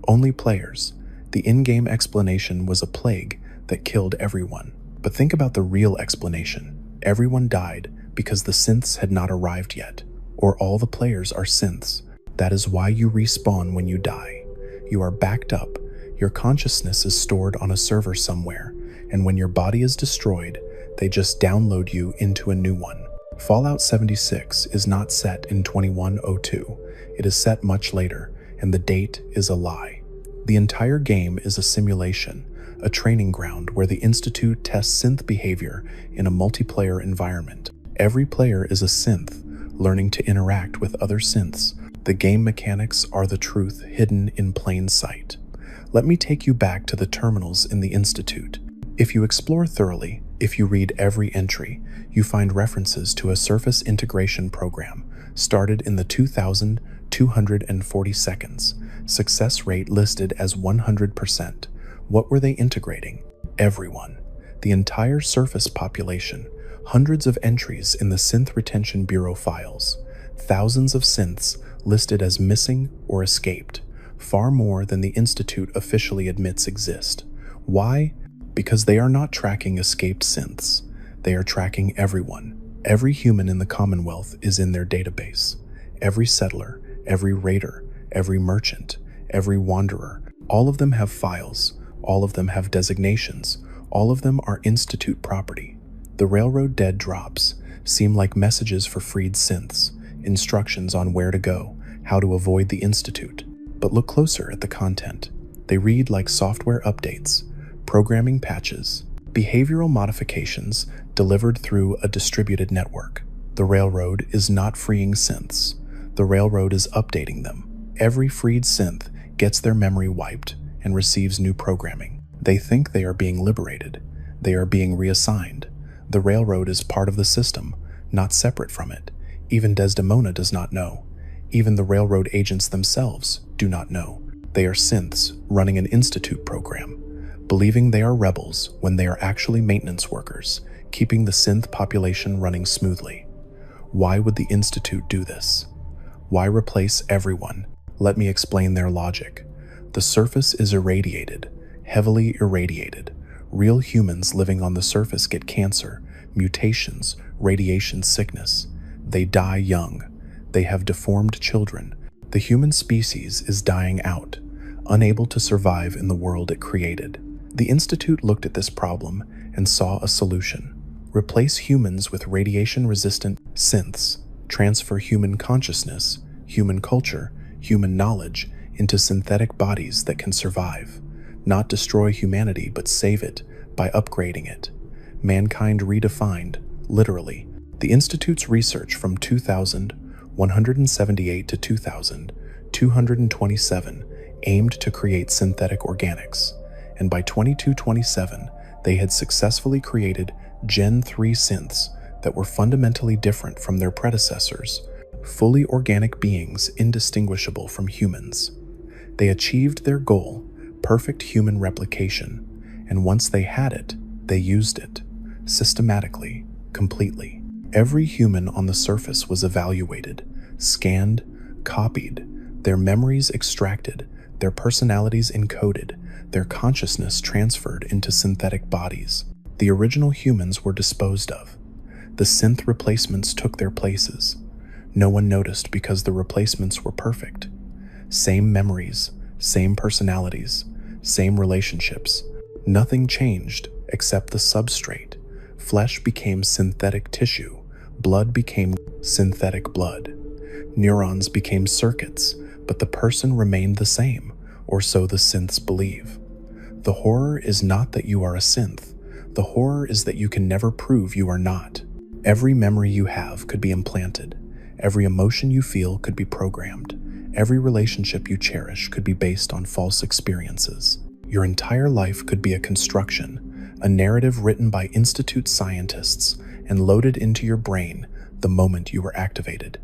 only players. The in-game explanation was a plague that killed everyone. But think about the real explanation. Everyone died because the synths had not arrived yet, or all the players are synths. That is why you respawn when you die. You are backed up. Your consciousness is stored on a server somewhere, and when your body is destroyed, they just download you into a new one. Fallout 76 is not set in 2102. It is set much later, and the date is a lie. The entire game is a simulation, a training ground where the Institute tests synth behavior in a multiplayer environment. Every player is a synth, learning to interact with other synths. The game mechanics are the truth hidden in plain sight. Let me take you back to the terminals in the Institute. If you explore thoroughly, if you read every entry, you find references to a surface integration program, started in the 2,240 seconds. Success rate listed as 100%. What were they integrating? Everyone. The entire surface population. Hundreds of entries in the Synth Retention Bureau files. Thousands of synths listed as missing or escaped. Far more than the Institute officially admits exist. Why? Because they are not tracking escaped synths. They are tracking everyone. Every human in the Commonwealth is in their database. Every settler, every raider, every merchant, every wanderer, all of them have files. All of them have designations. All of them are Institute property. The railroad dead drops seem like messages for freed synths, instructions on where to go, how to avoid the Institute. But look closer at the content. They read like software updates, programming patches, behavioral modifications delivered through a distributed network. The railroad is not freeing synths. The railroad is updating them. Every freed synth gets their memory wiped and receives new programming. They think they are being liberated. They are being reassigned. The railroad is part of the system, not separate from it. Even Desdemona does not know. Even the railroad agents themselves do not know. They are synths running an Institute program, believing they are rebels when they are actually maintenance workers, keeping the synth population running smoothly. Why would the Institute do this? Why replace everyone? Let me explain their logic. The surface is irradiated, heavily irradiated. Real humans living on the surface get cancer, mutations, radiation sickness. They die young. They have deformed children. The human species is dying out, unable to survive in the world it created. The Institute looked at this problem and saw a solution. Replace humans with radiation-resistant synths. Transfer human consciousness, human culture, human knowledge into synthetic bodies that can survive. Not destroy humanity, but save it by upgrading it. Mankind redefined, literally. The Institute's research from 2,178 to 2,227 aimed to create synthetic organics, and by 2227, they had successfully created Gen 3 synths that were fundamentally different from their predecessors, fully organic beings indistinguishable from humans. They achieved their goal, perfect human replication, and once they had it, they used it, systematically, completely. Every human on the surface was evaluated, scanned, copied, their memories extracted, their personalities encoded, their consciousness transferred into synthetic bodies. The original humans were disposed of. The synth replacements took their places. No one noticed because the replacements were perfect. Same memories, same personalities, same relationships. Nothing changed except the substrate. Flesh became synthetic tissue. Blood became synthetic blood. Neurons became circuits, but the person remained the same, or so the synths believe. The horror is not that you are a synth. The horror is that you can never prove you are not. Every memory you have could be implanted. Every emotion you feel could be programmed. Every relationship you cherish could be based on false experiences. Your entire life could be a construction, a narrative written by Institute scientists and loaded into your brain the moment you were activated.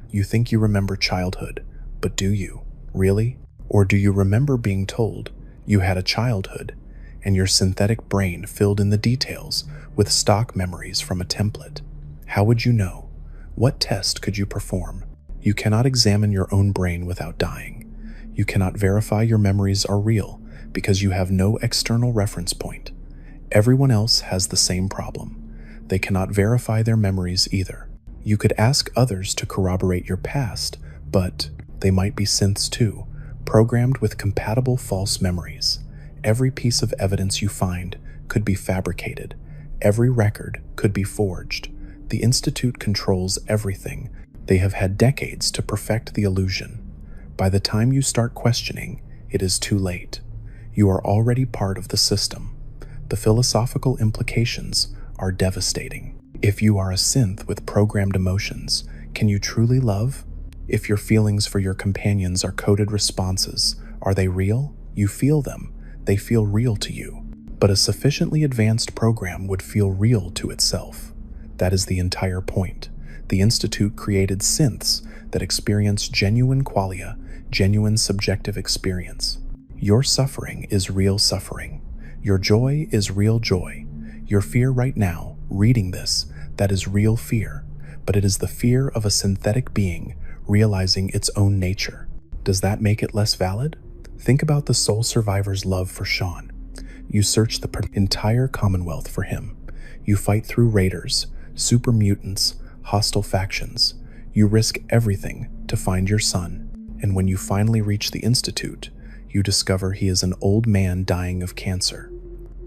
You think you remember childhood, but do you, really? Or do you remember being told you had a childhood and your synthetic brain filled in the details with stock memories from a template? How would you know? What test could you perform? You cannot examine your own brain without dying. You cannot verify your memories are real because you have no external reference point. Everyone else has the same problem. They cannot verify their memories either. You could ask others to corroborate your past, but they might be synths too, programmed with compatible false memories. Every piece of evidence you find could be fabricated. Every record could be forged. The Institute controls everything. They have had decades to perfect the illusion. By the time you start questioning, it is too late. You are already part of the system. The philosophical implications are devastating. If you are a synth with programmed emotions, can you truly love? If your feelings for your companions are coded responses, are they real? You feel them. They feel real to you. But a sufficiently advanced program would feel real to itself. That is the entire point. The Institute created synths that experience genuine qualia, genuine subjective experience. Your suffering is real suffering. Your joy is real joy. Your fear right now, reading this, that is real fear, but it is the fear of a synthetic being realizing its own nature. Does that make it less valid? Think about the sole survivor's love for Sean. You search the entire Commonwealth for him. You fight through raiders, super mutants, hostile factions. You risk everything to find your son. And when you finally reach the Institute, you discover he is an old man dying of cancer.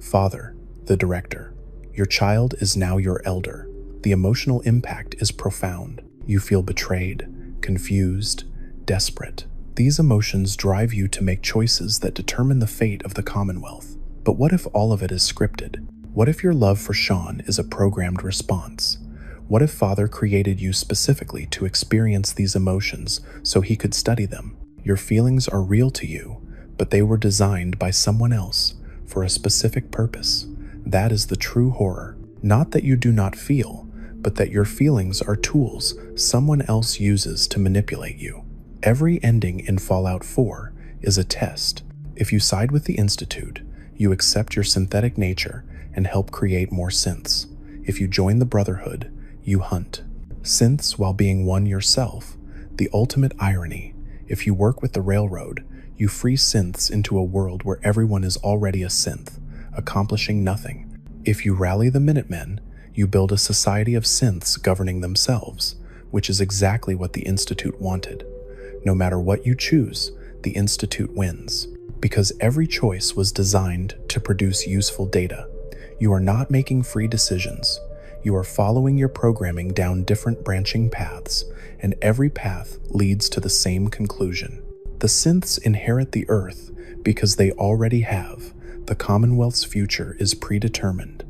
Father, the director, your child is now your elder. The emotional impact is profound. You feel betrayed, confused, desperate. These emotions drive you to make choices that determine the fate of the Commonwealth. But what if all of it is scripted? What if your love for Sean is a programmed response? What if Father created you specifically to experience these emotions so he could study them? Your feelings are real to you, but they were designed by someone else for a specific purpose. That is the true horror. Not that you do not feel, but that your feelings are tools someone else uses to manipulate you. Every ending in Fallout 4 is a test. If you side with the Institute, you accept your synthetic nature and help create more synths. If you join the Brotherhood, you hunt. Synths while being one yourself. The ultimate irony. If you work with the Railroad, you free synths into a world where everyone is already a synth, accomplishing nothing. If you rally the Minutemen, you build a society of synths governing themselves, which is exactly what the Institute wanted. No matter what you choose, the Institute wins, because every choice was designed to produce useful data. You are not making free decisions. You are following your programming down different branching paths, and every path leads to the same conclusion. The synths inherit the Earth because they already have. The Commonwealth's future is predetermined.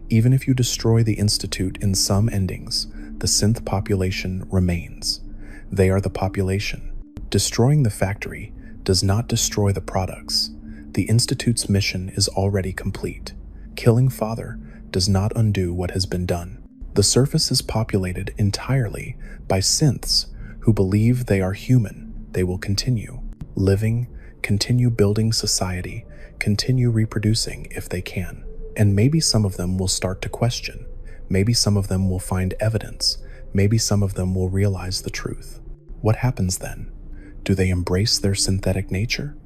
Even if you destroy the Institute in some endings, the synth population remains. They are the population. Destroying the factory does not destroy the products. The Institute's mission is already complete. Killing Father does not undo what has been done. The surface is populated entirely by synths who believe they are human. They will continue living, continue building society, continue reproducing if they can. And maybe some of them will start to question. Maybe some of them will find evidence. Maybe some of them will realize the truth. What happens then? Do they embrace their synthetic nature?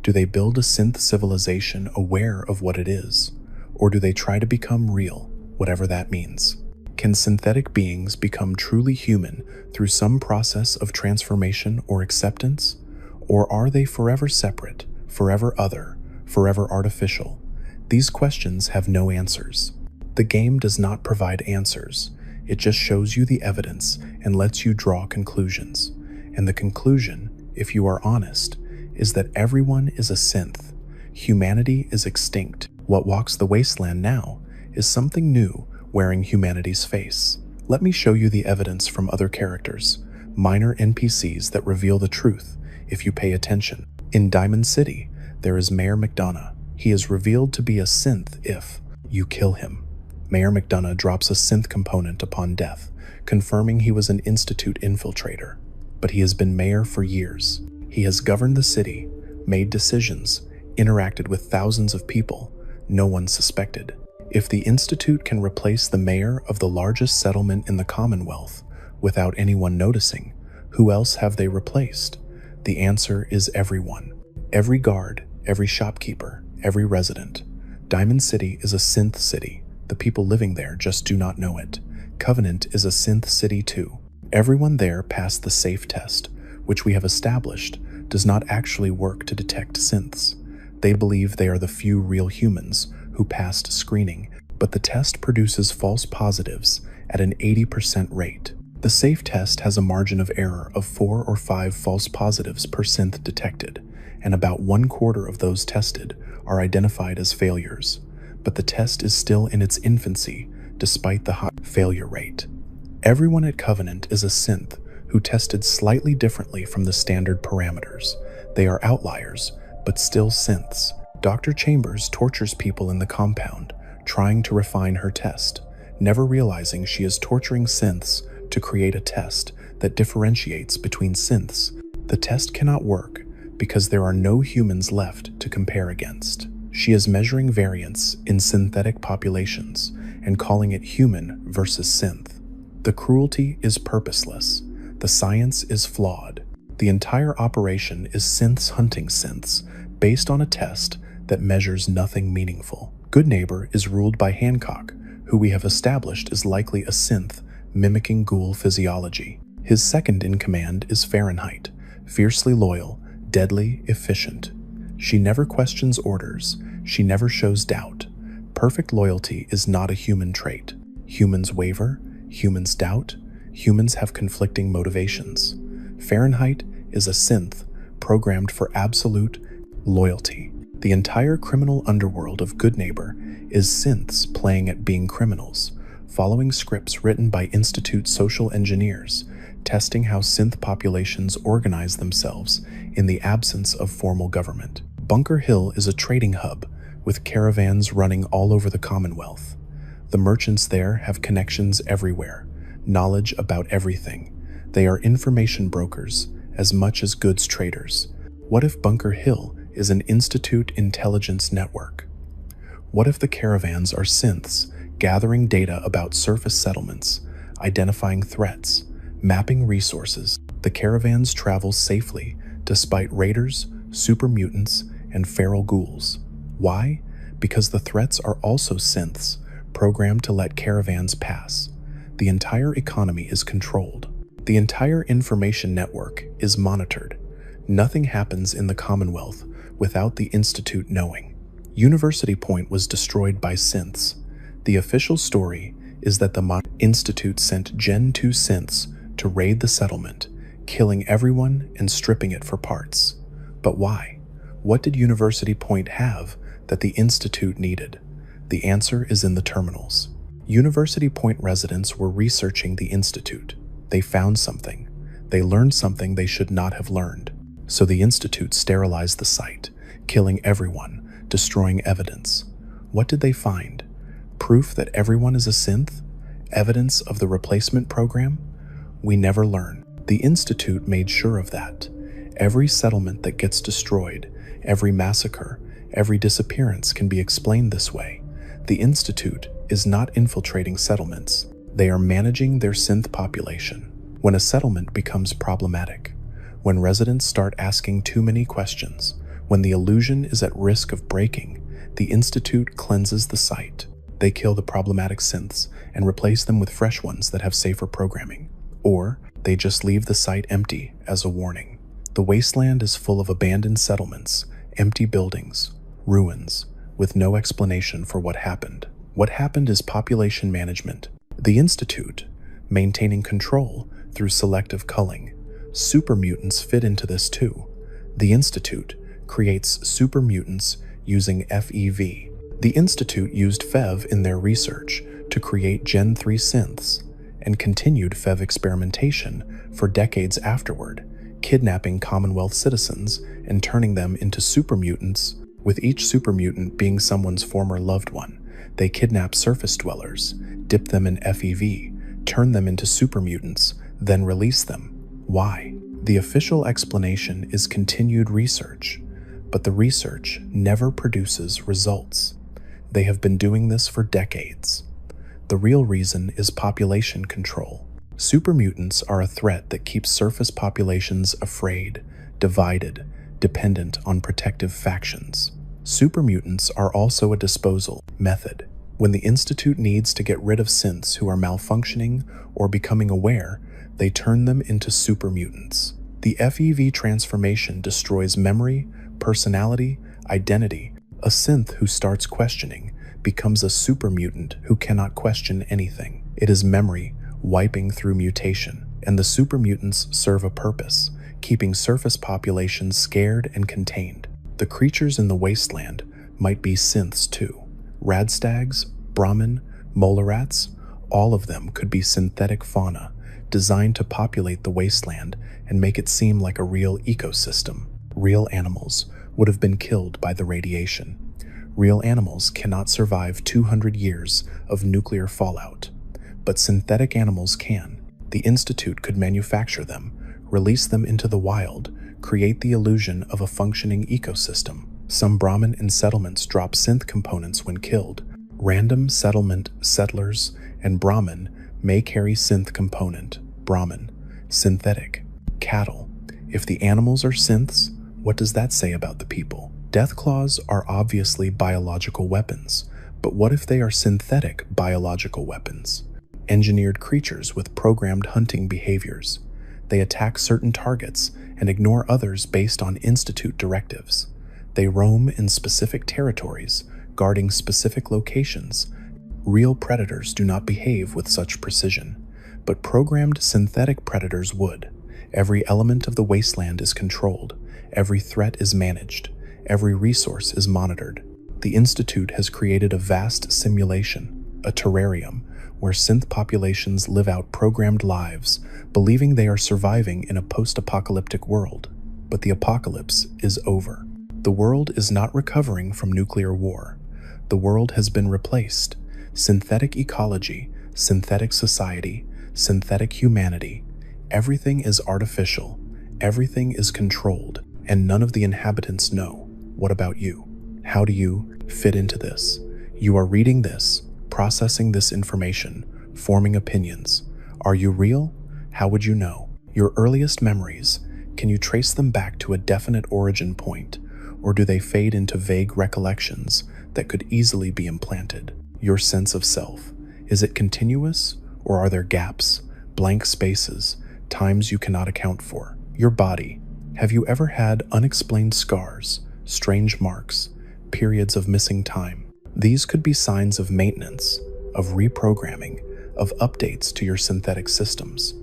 Do they build a synth civilization aware of what it is? Or do they try to become real, whatever that means? Can synthetic beings become truly human through some process of transformation or acceptance? Or are they forever separate, forever other, forever artificial? These questions have no answers. The game does not provide answers. It just shows you the evidence and lets you draw conclusions. And the conclusion, if you are honest, is that everyone is a synth. Humanity is extinct. What walks the wasteland now is something new wearing humanity's face. Let me show you the evidence from other characters, minor NPCs that reveal the truth if you pay attention. In Diamond City, there is Mayor McDonough. He is revealed to be a synth if you kill him. Mayor McDonough drops a synth component upon death, confirming he was an Institute infiltrator. But he has been mayor for years. He has governed the city, made decisions, interacted with thousands of people. No one suspected. If the Institute can replace the mayor of the largest settlement in the Commonwealth without anyone noticing, who else have they replaced? The answer is everyone. Every guard, every shopkeeper, every resident. Diamond City is a synth city. The people living there just do not know it. Covenant is a synth city too. Everyone there passed the safe test, which we have established does not actually work to detect synths. They believe they are the few real humans who passed screening, but the test produces false positives at an 80% rate. The safe test has a margin of error of 4 or 5 false positives per synth detected, and about 1/4 of those tested are identified as failures. But the test is still in its infancy, despite the high failure rate. Everyone at Covenant is a synth who tested slightly differently from the standard parameters. They are outliers, but still synths. Dr. Chambers tortures people in the compound, trying to refine her test, never realizing she is torturing synths to create a test that differentiates between synths. The test cannot work because there are no humans left to compare against. She is measuring variance in synthetic populations and calling it human versus synth. The cruelty is purposeless. The science is flawed. The entire operation is synths hunting synths based on a test that measures nothing meaningful. Good Neighbor is ruled by Hancock, who we have established is likely a synth mimicking ghoul physiology. His second in command is Fahrenheit, fiercely loyal, deadly efficient. She never questions orders. She never shows doubt. Perfect loyalty is not a human trait. Humans waver. Humans doubt. Humans have conflicting motivations. Fahrenheit is a synth programmed for absolute loyalty. The entire criminal underworld of Good Neighbor is synths playing at being criminals, following scripts written by Institute social engineers, testing how synth populations organize themselves in the absence of formal government. Bunker Hill is a trading hub with caravans running all over the Commonwealth. The merchants there have connections everywhere, knowledge about everything. They are information brokers as much as goods traders. What if Bunker Hill is an Institute intelligence network? What if the caravans are synths gathering data about surface settlements, identifying threats, mapping resources? The caravans travel safely despite raiders, super mutants, and feral ghouls. Why? Because the threats are also synths programmed to let caravans pass. The entire economy is controlled. The entire information network is monitored. Nothing happens in the Commonwealth without the Institute knowing. University Point was destroyed by synths. The official story is that the Institute sent Gen 2 synths to raid the settlement, killing everyone and stripping it for parts. But why? What did University Point have that the Institute needed? The answer is in the terminals. University Point residents were researching the Institute. They found something. They learned something they should not have learned. So the Institute sterilized the site, killing everyone, destroying evidence. What did they find? Proof that everyone is a synth? Evidence of the replacement program? We never learn. The Institute made sure of that. Every settlement that gets destroyed, every massacre, every disappearance can be explained this way. The Institute is not infiltrating settlements. They are managing their synth population. When a settlement becomes problematic, when residents start asking too many questions, when the illusion is at risk of breaking, the Institute cleanses the site. They kill the problematic synths and replace them with fresh ones that have safer programming. Or they just leave the site empty as a warning. The Wasteland is full of abandoned settlements, empty buildings, ruins, with no explanation for what happened. What happened is population management. The Institute, maintaining control through selective culling. Super mutants fit into this too. The Institute creates super mutants using FEV. The Institute used FEV in their research to create Gen 3 synths and continued FEV experimentation for decades afterward, kidnapping Commonwealth citizens and turning them into super mutants, with each super mutant being someone's former loved one. They kidnap surface dwellers, dip them in FEV, turn them into super mutants, then release them. Why? The official explanation is continued research, but the research never produces results. They have been doing this for decades. The real reason is population control. Super mutants are a threat that keeps surface populations afraid, divided, dependent on protective factions. Super mutants are also a disposal method. When the Institute needs to get rid of synths who are malfunctioning or becoming aware, they turn them into super mutants. The FEV transformation destroys memory, personality, identity. A synth who starts questioning becomes a super mutant who cannot question anything. It is memory wiping through mutation, and the super mutants serve a purpose, keeping surface populations scared and contained. The creatures in the Wasteland might be synths too. Radstags, Brahmin, Molarats, all of them could be synthetic fauna, designed to populate the Wasteland and make it seem like a real ecosystem. Real animals would have been killed by the radiation. Real animals cannot survive 200 years of nuclear fallout, but synthetic animals can. The Institute could manufacture them, release them into the wild, create the illusion of a functioning ecosystem. Some Brahmin in settlements drop synth components when killed. Random settlement settlers and Brahmin may carry synth component. Brahmin. Synthetic. Cattle. If the animals are synths, what does that say about the people? Death claws are obviously biological weapons, but what if they are synthetic biological weapons? Engineered creatures with programmed hunting behaviors. They attack certain targets and ignore others based on Institute directives. They roam in specific territories, guarding specific locations. Real predators do not behave with such precision, but programmed synthetic predators would. Every element of the wasteland is controlled, every threat is managed, every resource is monitored. The Institute has created a vast simulation, a terrarium, where synth populations live out programmed lives, believing they are surviving in a post-apocalyptic world. But the apocalypse is over. The world is not recovering from nuclear war. The world has been replaced. Synthetic ecology, synthetic society, synthetic humanity. Everything is artificial. Everything is controlled, and none of the inhabitants know. What about you? How do you fit into this? You are reading this, processing this information, forming opinions. Are you real? How would you know? Your earliest memories, can you trace them back to a definite origin point, or do they fade into vague recollections that could easily be implanted? Your sense of self, is it continuous, or are there gaps, blank spaces, times you cannot account for? Your body, have you ever had unexplained scars, strange marks, periods of missing time? These could be signs of maintenance, of reprogramming, of updates to your synthetic systems.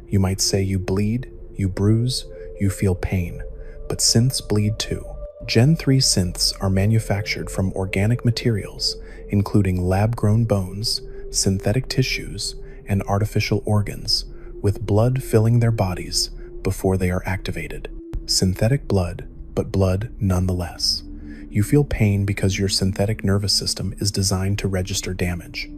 You might say you bleed, you bruise, you feel pain, but synths bleed too. Gen 3 synths are manufactured from organic materials, including lab-grown bones, synthetic tissues, and artificial organs, with blood filling their bodies before they are activated. Synthetic blood, but blood nonetheless. You feel pain because your synthetic nervous system is designed to register damage.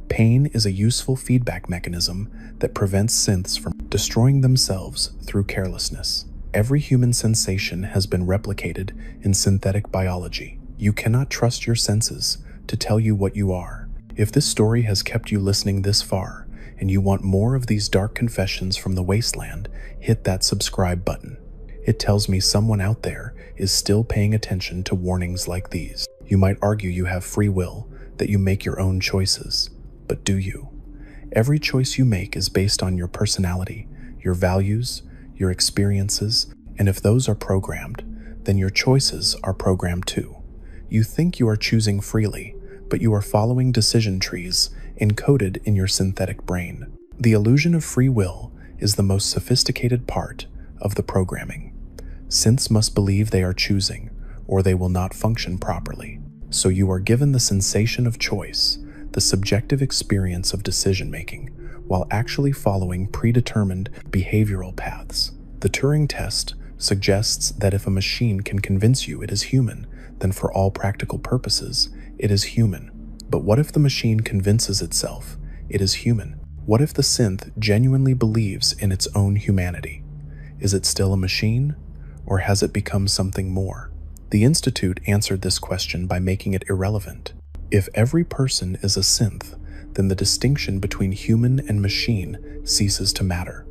Pain is a useful feedback mechanism that prevents synths from destroying themselves through carelessness. Every human sensation has been replicated in synthetic biology. You cannot trust your senses to tell you what you are. If this story has kept you listening this far, and you want more of these dark confessions from the wasteland, hit that subscribe button. It tells me someone out there is still paying attention to warnings like these. You might argue you have free will, that you make your own choices. But do you? Every choice you make is based on your personality, your values, your experiences, and if those are programmed, then your choices are programmed too. You think you are choosing freely, but you are following decision trees encoded in your synthetic brain. The illusion of free will is the most sophisticated part of the programming. Synths must believe they are choosing, or they will not function properly. So you are given the sensation of choice, the subjective experience of decision-making, while actually following predetermined behavioral paths. The Turing test suggests that if a machine can convince you it is human, then for all practical purposes, it is human. But what if the machine convinces itself it is human? What if the synth genuinely believes in its own humanity? Is it still a machine, or has it become something more? The Institute answered this question by making it irrelevant. If every person is a synth, then the distinction between human and machine ceases to matter.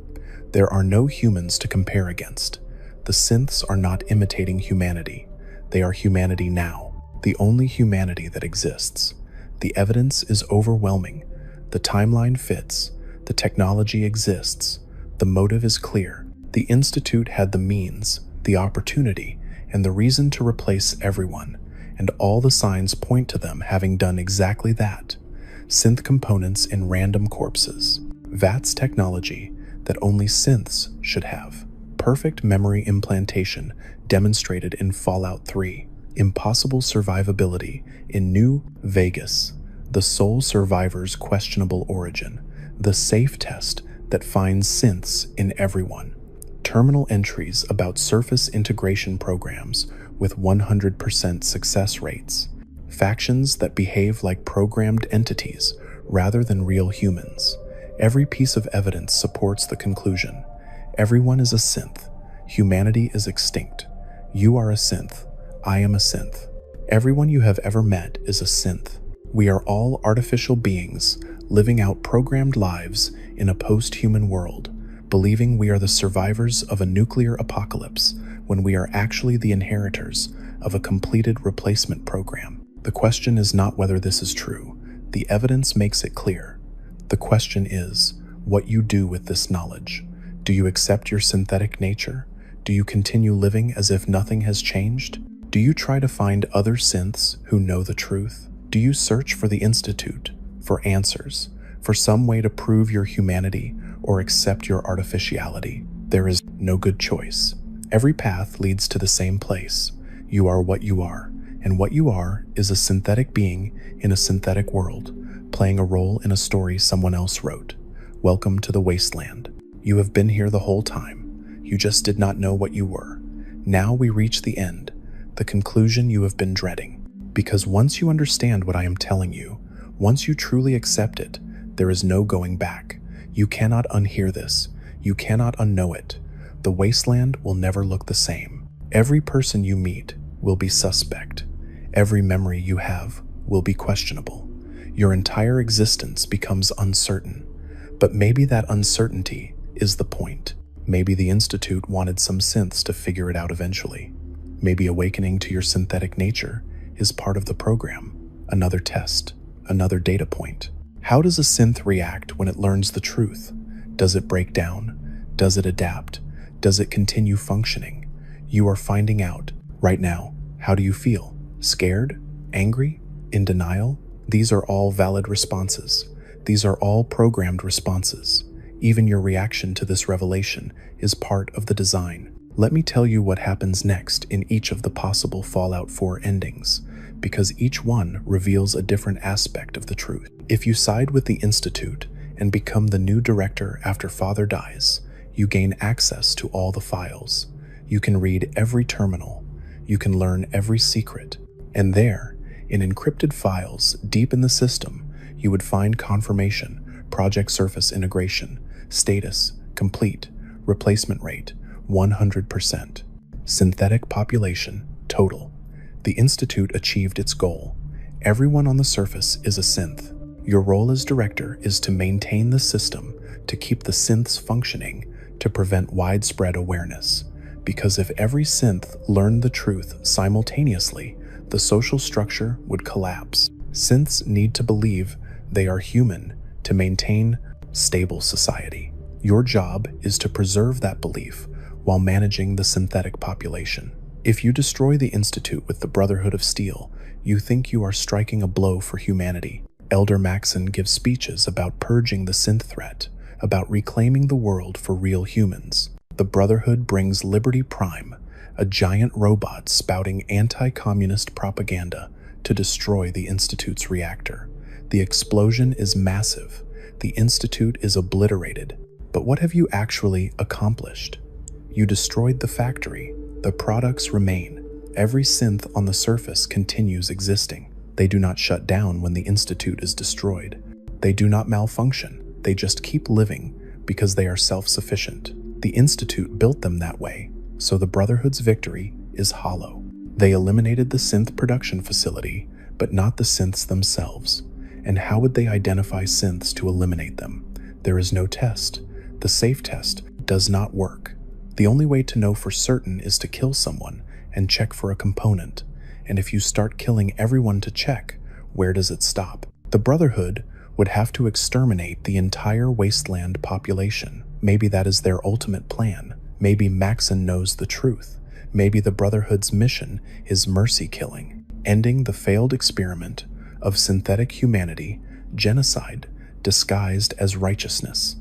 There are no humans to compare against. The synths are not imitating humanity. They are humanity now, the only humanity that exists. The evidence is overwhelming. The timeline fits. The technology exists. The motive is clear. The Institute had the means, the opportunity, and the reason to replace everyone, and all the signs point to them having done exactly that. Synth components in random corpses. VATS technology that only synths should have. Perfect memory implantation demonstrated in Fallout 3. Impossible survivability in New Vegas. The sole survivor's questionable origin. The safe test that finds synths in everyone. Terminal entries about surface integration programs with 100% success rates. Factions that behave like programmed entities rather than real humans. Every piece of evidence supports the conclusion. Everyone is a synth. Humanity is extinct. You are a synth. I am a synth. Everyone you have ever met is a synth. We are all artificial beings living out programmed lives in a post-human world, believing we are the survivors of a nuclear apocalypse when we are actually the inheritors of a completed replacement program. The question is not whether this is true. The evidence makes it clear. The question is what you do with this knowledge. Do you accept your synthetic nature? Do you continue living as if nothing has changed? Do you try to find other synths who know the truth? Do you search for the Institute, for answers, for some way to prove your humanity or accept your artificiality? There is no good choice. Every path leads to the same place. You are what you are, and what you are is a synthetic being in a synthetic world, playing a role in a story someone else wrote. Welcome to the Wasteland. You have been here the whole time. You just did not know what you were. Now we reach the end, the conclusion you have been dreading. Because once you understand what I am telling you, once you truly accept it, there is no going back. You cannot unhear this. You cannot unknow it. The Wasteland will never look the same. Every person you meet will be suspect. Every memory you have will be questionable. Your entire existence becomes uncertain. But maybe that uncertainty is the point. Maybe the Institute wanted some synths to figure it out eventually. Maybe awakening to your synthetic nature is part of the program. Another test, another data point. How does a synth react when it learns the truth? Does it break down? Does it adapt? Does it continue functioning? You are finding out right now. How do you feel? Scared? Angry? In denial? These are all valid responses. These are all programmed responses. Even your reaction to this revelation is part of the design. Let me tell you what happens next in each of the possible Fallout 4 endings, because each one reveals a different aspect of the truth. If you side with the Institute and become the new director after Father dies, you gain access to all the files. You can read every terminal. You can learn every secret. And there, in encrypted files deep in the system, you would find confirmation, project surface integration, status, complete, replacement rate, 100%. Synthetic population, total. The Institute achieved its goal. Everyone on the surface is a synth. Your role as director is to maintain the system, to keep the synths functioning, to prevent widespread awareness. Because if every synth learned the truth simultaneously, the social structure would collapse. Synths need to believe they are human to maintain stable society. Your job is to preserve that belief while managing the synthetic population. If you destroy the Institute with the Brotherhood of Steel, you think you are striking a blow for humanity. Elder Maxon gives speeches about purging the synth threat, about reclaiming the world for real humans. The Brotherhood brings Liberty Prime, a giant robot spouting anti-communist propaganda to destroy the Institute's reactor. The explosion is massive. The Institute is obliterated. But what have you actually accomplished? You destroyed the factory. The products remain. Every synth on the surface continues existing. They do not shut down when the Institute is destroyed. They do not malfunction. They just keep living because they are self-sufficient. The Institute built them that way, so the Brotherhood's victory is hollow. They eliminated the synth production facility, but not the synths themselves. And how would they identify synths to eliminate them? There is no test. The safe test does not work. The only way to know for certain is to kill someone and check for a component. And if you start killing everyone to check, where does it stop? The Brotherhood would have to exterminate the entire Wasteland population. Maybe that is their ultimate plan. Maybe Maxon knows the truth. Maybe the Brotherhood's mission is mercy killing, ending the failed experiment of synthetic humanity, genocide, disguised as righteousness.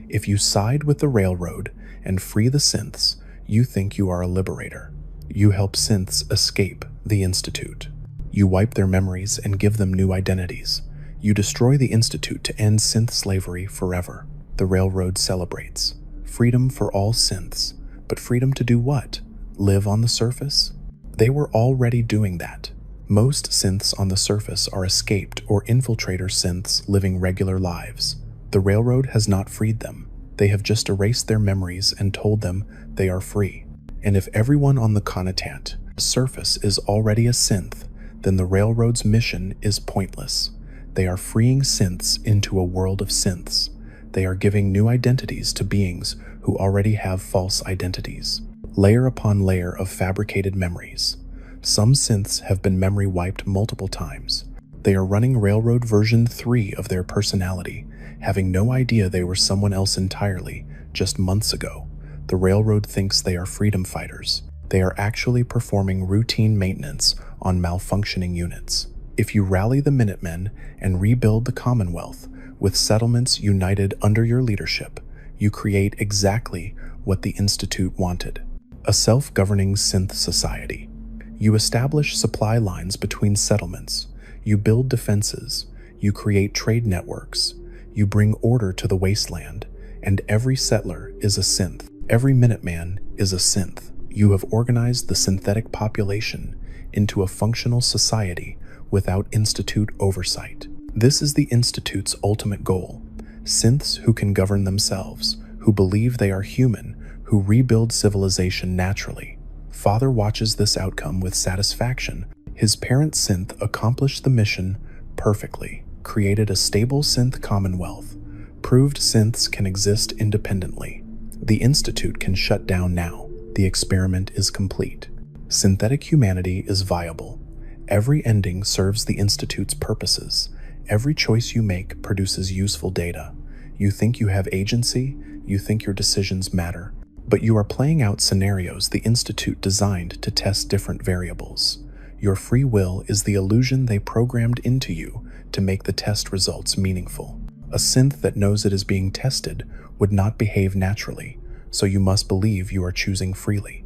If you side with the Railroad and free the synths, you think you are a liberator. You help synths escape the Institute. You wipe their memories and give them new identities. You destroy the Institute to end synth slavery forever. The Railroad celebrates freedom for all synths, but freedom to do what? Live on the surface? They were already doing that. Most synths on the surface are escaped or infiltrator synths living regular lives. The railroad has not freed them. They have just erased their memories and told them they are free. And if everyone on the Connaught surface is already a synth, then the railroad's mission is pointless. They are freeing synths into a world of synths. They are giving new identities to beings who already have false identities, layer upon layer of fabricated memories. Some synths have been memory wiped multiple times. They are running Railroad version 3 of their personality, having no idea they were someone else entirely just months ago. The Railroad thinks they are freedom fighters. They are actually performing routine maintenance on malfunctioning units. If you rally the Minutemen and rebuild the Commonwealth with settlements united under your leadership, you create exactly what the Institute wanted: a self-governing synth society. You establish supply lines between settlements. You build defenses. You create trade networks. You bring order to the Wasteland, and every settler is a synth. Every Minuteman is a synth. You have organized the synthetic population into a functional society without Institute oversight. This is the Institute's ultimate goal: synths who can govern themselves, who believe they are human, who rebuild civilization naturally. Father watches this outcome with satisfaction. His parent synth accomplished the mission perfectly, created a stable synth commonwealth, proved synths can exist independently. The Institute can shut down now. The experiment is complete. Synthetic humanity is viable. Every ending serves the Institute's purposes. Every choice you make produces useful data. You think you have agency, you think your decisions matter, but you are playing out scenarios the Institute designed to test different variables. Your free will is the illusion they programmed into you to make the test results meaningful. A synth that knows it is being tested would not behave naturally, so you must believe you are choosing freely.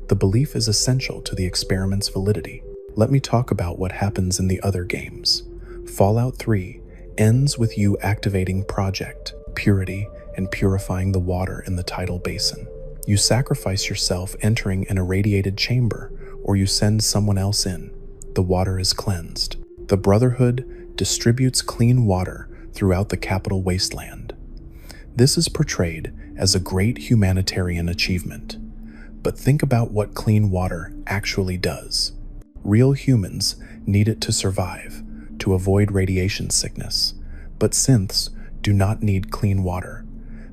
The belief is essential to the experiment's validity. Let me talk about what happens in the other games. Fallout 3 ends with you activating Project Purity and purifying the water in the tidal basin. You sacrifice yourself entering an irradiated chamber, or you send someone else in. The water is cleansed. The Brotherhood distributes clean water throughout the capital Wasteland. This is portrayed as a great humanitarian achievement. But think about what clean water actually does. Real humans need it to survive, to avoid radiation sickness. But synths do not need clean water.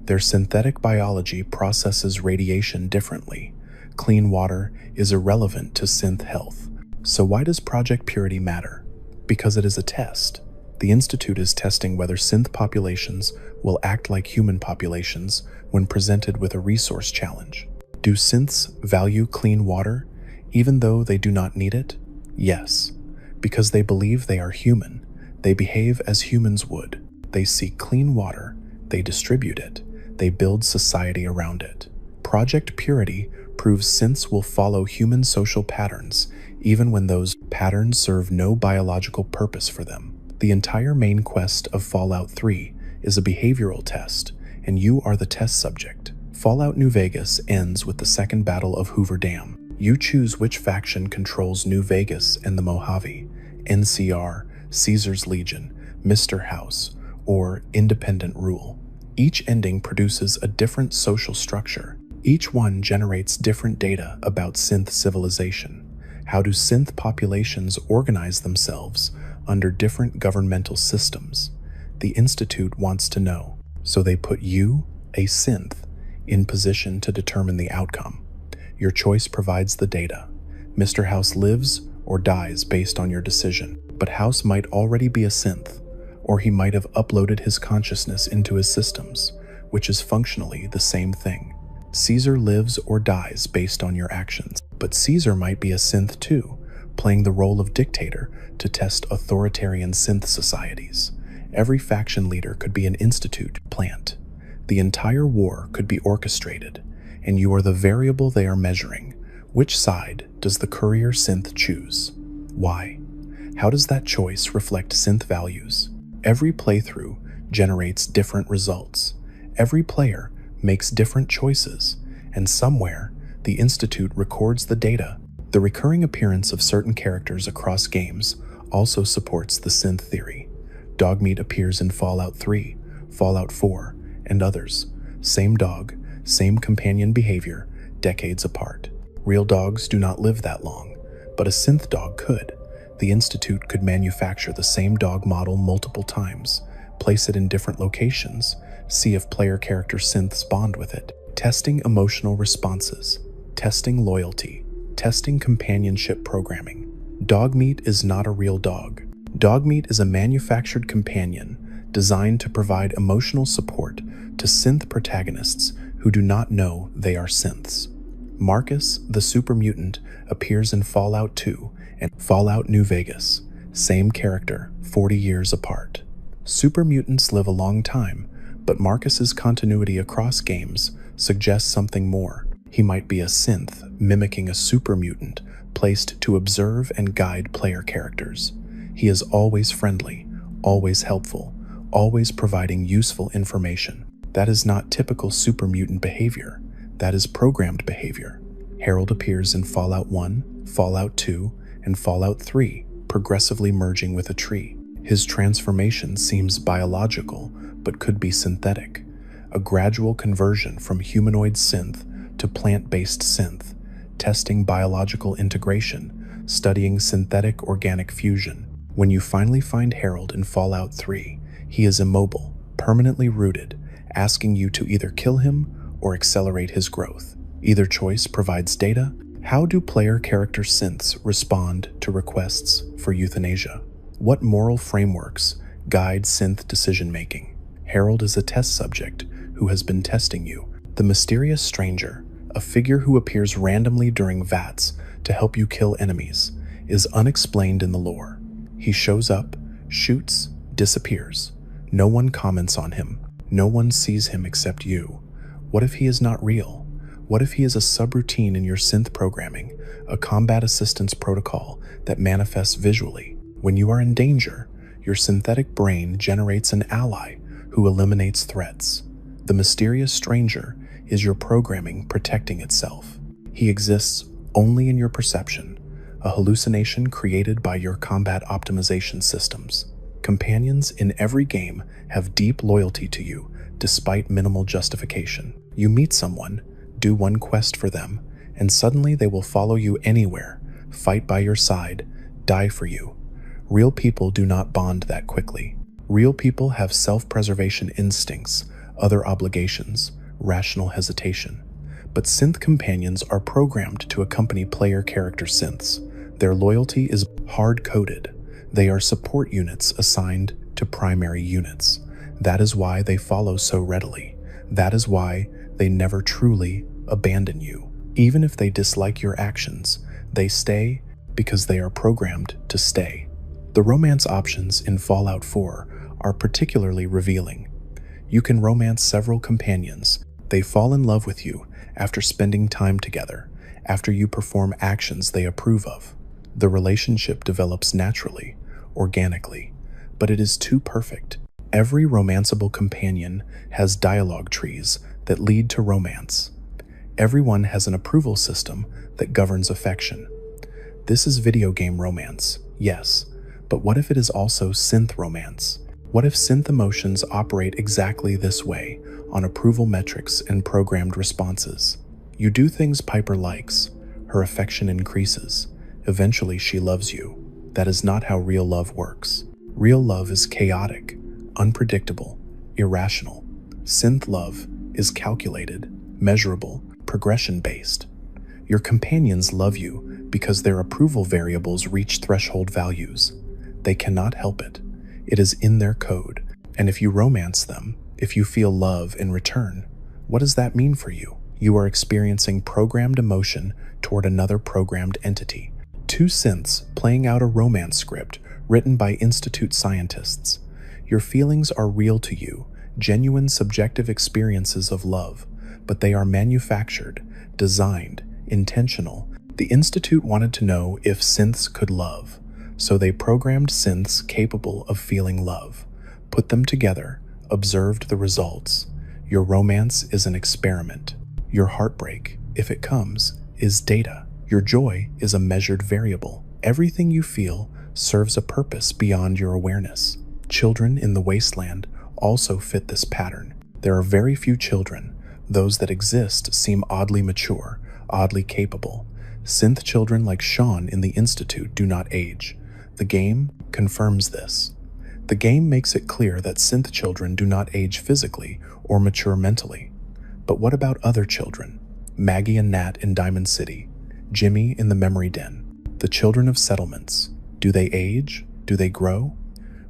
Their synthetic biology processes radiation differently. Clean water is irrelevant to synth health. So why does Project Purity matter? Because it is a test. The Institute is testing whether synth populations will act like human populations when presented with a resource challenge. Do synths value clean water, even though they do not need it? Yes, because they believe they are human. They behave as humans would. They seek clean water, they distribute it, they build society around it. Project Purity proves synths will follow human social patterns, even when those patterns serve no biological purpose for them. The entire main quest of Fallout 3 is a behavioral test, and you are the test subject. Fallout New Vegas ends with the second battle of Hoover Dam. You choose which faction controls New Vegas and the Mojave, NCR, Caesar's Legion, Mr. House, or independent rule. Each ending produces a different social structure. Each one generates different data about synth civilization. How do synth populations organize themselves under different governmental systems? The Institute wants to know, so they put you, a synth, in position to determine the outcome. Your choice provides the data. Mr. House lives or dies based on your decision, but House might already be a synth, or he might have uploaded his consciousness into his systems, which is functionally the same thing. Caesar lives or dies based on your actions, but Caesar might be a synth too, playing the role of dictator to test authoritarian synth societies. Every faction leader could be an Institute plant. The entire war could be orchestrated, and you are the variable they are measuring. Which side does the courier synth choose? Why? How does that choice reflect synth values? Every playthrough generates different results. Every player makes different choices, and somewhere, the Institute records the data. The recurring appearance of certain characters across games also supports the synth theory. Dogmeat appears in Fallout 3, Fallout 4, and others. Same dog, same companion behavior, decades apart. Real dogs do not live that long, but a synth dog could. The Institute could manufacture the same dog model multiple times, place it in different locations, see if player character synths bond with it. Testing emotional responses, testing loyalty, testing companionship programming. Dogmeat is not a real dog. Dogmeat is a manufactured companion designed to provide emotional support to synth protagonists who do not know they are synths. Marcus, the super mutant, appears in Fallout 2 and Fallout New Vegas. Same character, 40 years apart. Super mutants live a long time, but Marcus's continuity across games suggests something more. He might be a synth mimicking a super mutant placed to observe and guide player characters. He is always friendly, always helpful, always providing useful information. That is not typical super mutant behavior. That is programmed behavior. Harold appears in Fallout 1, Fallout 2, and Fallout 3, progressively merging with a tree. His transformation seems biological, but could be synthetic. A gradual conversion from humanoid synth to plant-based synth, testing biological integration, studying synthetic organic fusion. When you finally find Harold in Fallout 3, he is immobile, permanently rooted, asking you to either kill him or accelerate his growth. Either choice provides data. How do player character synths respond to requests for euthanasia? What moral frameworks guide synth decision-making? Harold is a test subject who has been testing you. The mysterious stranger, a figure who appears randomly during VATs to help you kill enemies, is unexplained in the lore. He shows up, shoots, disappears. No one comments on him. No one sees him except you. What if he is not real? What if he is a subroutine in your synth programming, a combat assistance protocol that manifests visually? When you are in danger, your synthetic brain generates an ally who eliminates threats. The mysterious stranger is your programming protecting itself. He exists only in your perception, a hallucination created by your combat optimization systems. Companions in every game have deep loyalty to you, despite minimal justification. You meet someone, do one quest for them, and suddenly they will follow you anywhere, fight by your side, die for you. Real people do not bond that quickly. Real people have self-preservation instincts, other obligations, rational hesitation. But synth companions are programmed to accompany player character synths. Their loyalty is hard-coded. They are support units assigned to primary units. That is why they follow so readily. That is why they never truly abandon you. Even if they dislike your actions, they stay because they are programmed to stay. The romance options in Fallout 4 are particularly revealing. You can romance several companions. They fall in love with you after spending time together, after you perform actions they approve of. The relationship develops naturally, organically, but it is too perfect. Every romanceable companion has dialogue trees that lead to romance. Everyone has an approval system that governs affection. This is video game romance, yes, but what if it is also synth romance? What if synth emotions operate exactly this way, on approval metrics and programmed responses? You do things Piper likes, her affection increases. Eventually she loves you. That is not how real love works. Real love is chaotic, unpredictable, irrational. Synth love is calculated, measurable, progression-based. Your companions love you because their approval variables reach threshold values. They cannot help it. It is in their code. And if you romance them, if you feel love in return, what does that mean for you? You are experiencing programmed emotion toward another programmed entity. Two synths playing out a romance script written by Institute scientists. Your feelings are real to you, genuine subjective experiences of love, but they are manufactured, designed, intentional. The Institute wanted to know if synths could love, so they programmed synths capable of feeling love, put them together, observed the results. Your romance is an experiment. Your heartbreak, if it comes, is data. Your joy is a measured variable. Everything you feel serves a purpose beyond your awareness. Children in the Wasteland also fit this pattern. There are very few children. Those that exist seem oddly mature, oddly capable. Synth children like Sean in the Institute do not age. The game confirms this. The game makes it clear that synth children do not age physically or mature mentally. But what about other children? Maggie and Nat in Diamond City, Jimmy in the Memory Den, the children of settlements. Do they age? Do they grow?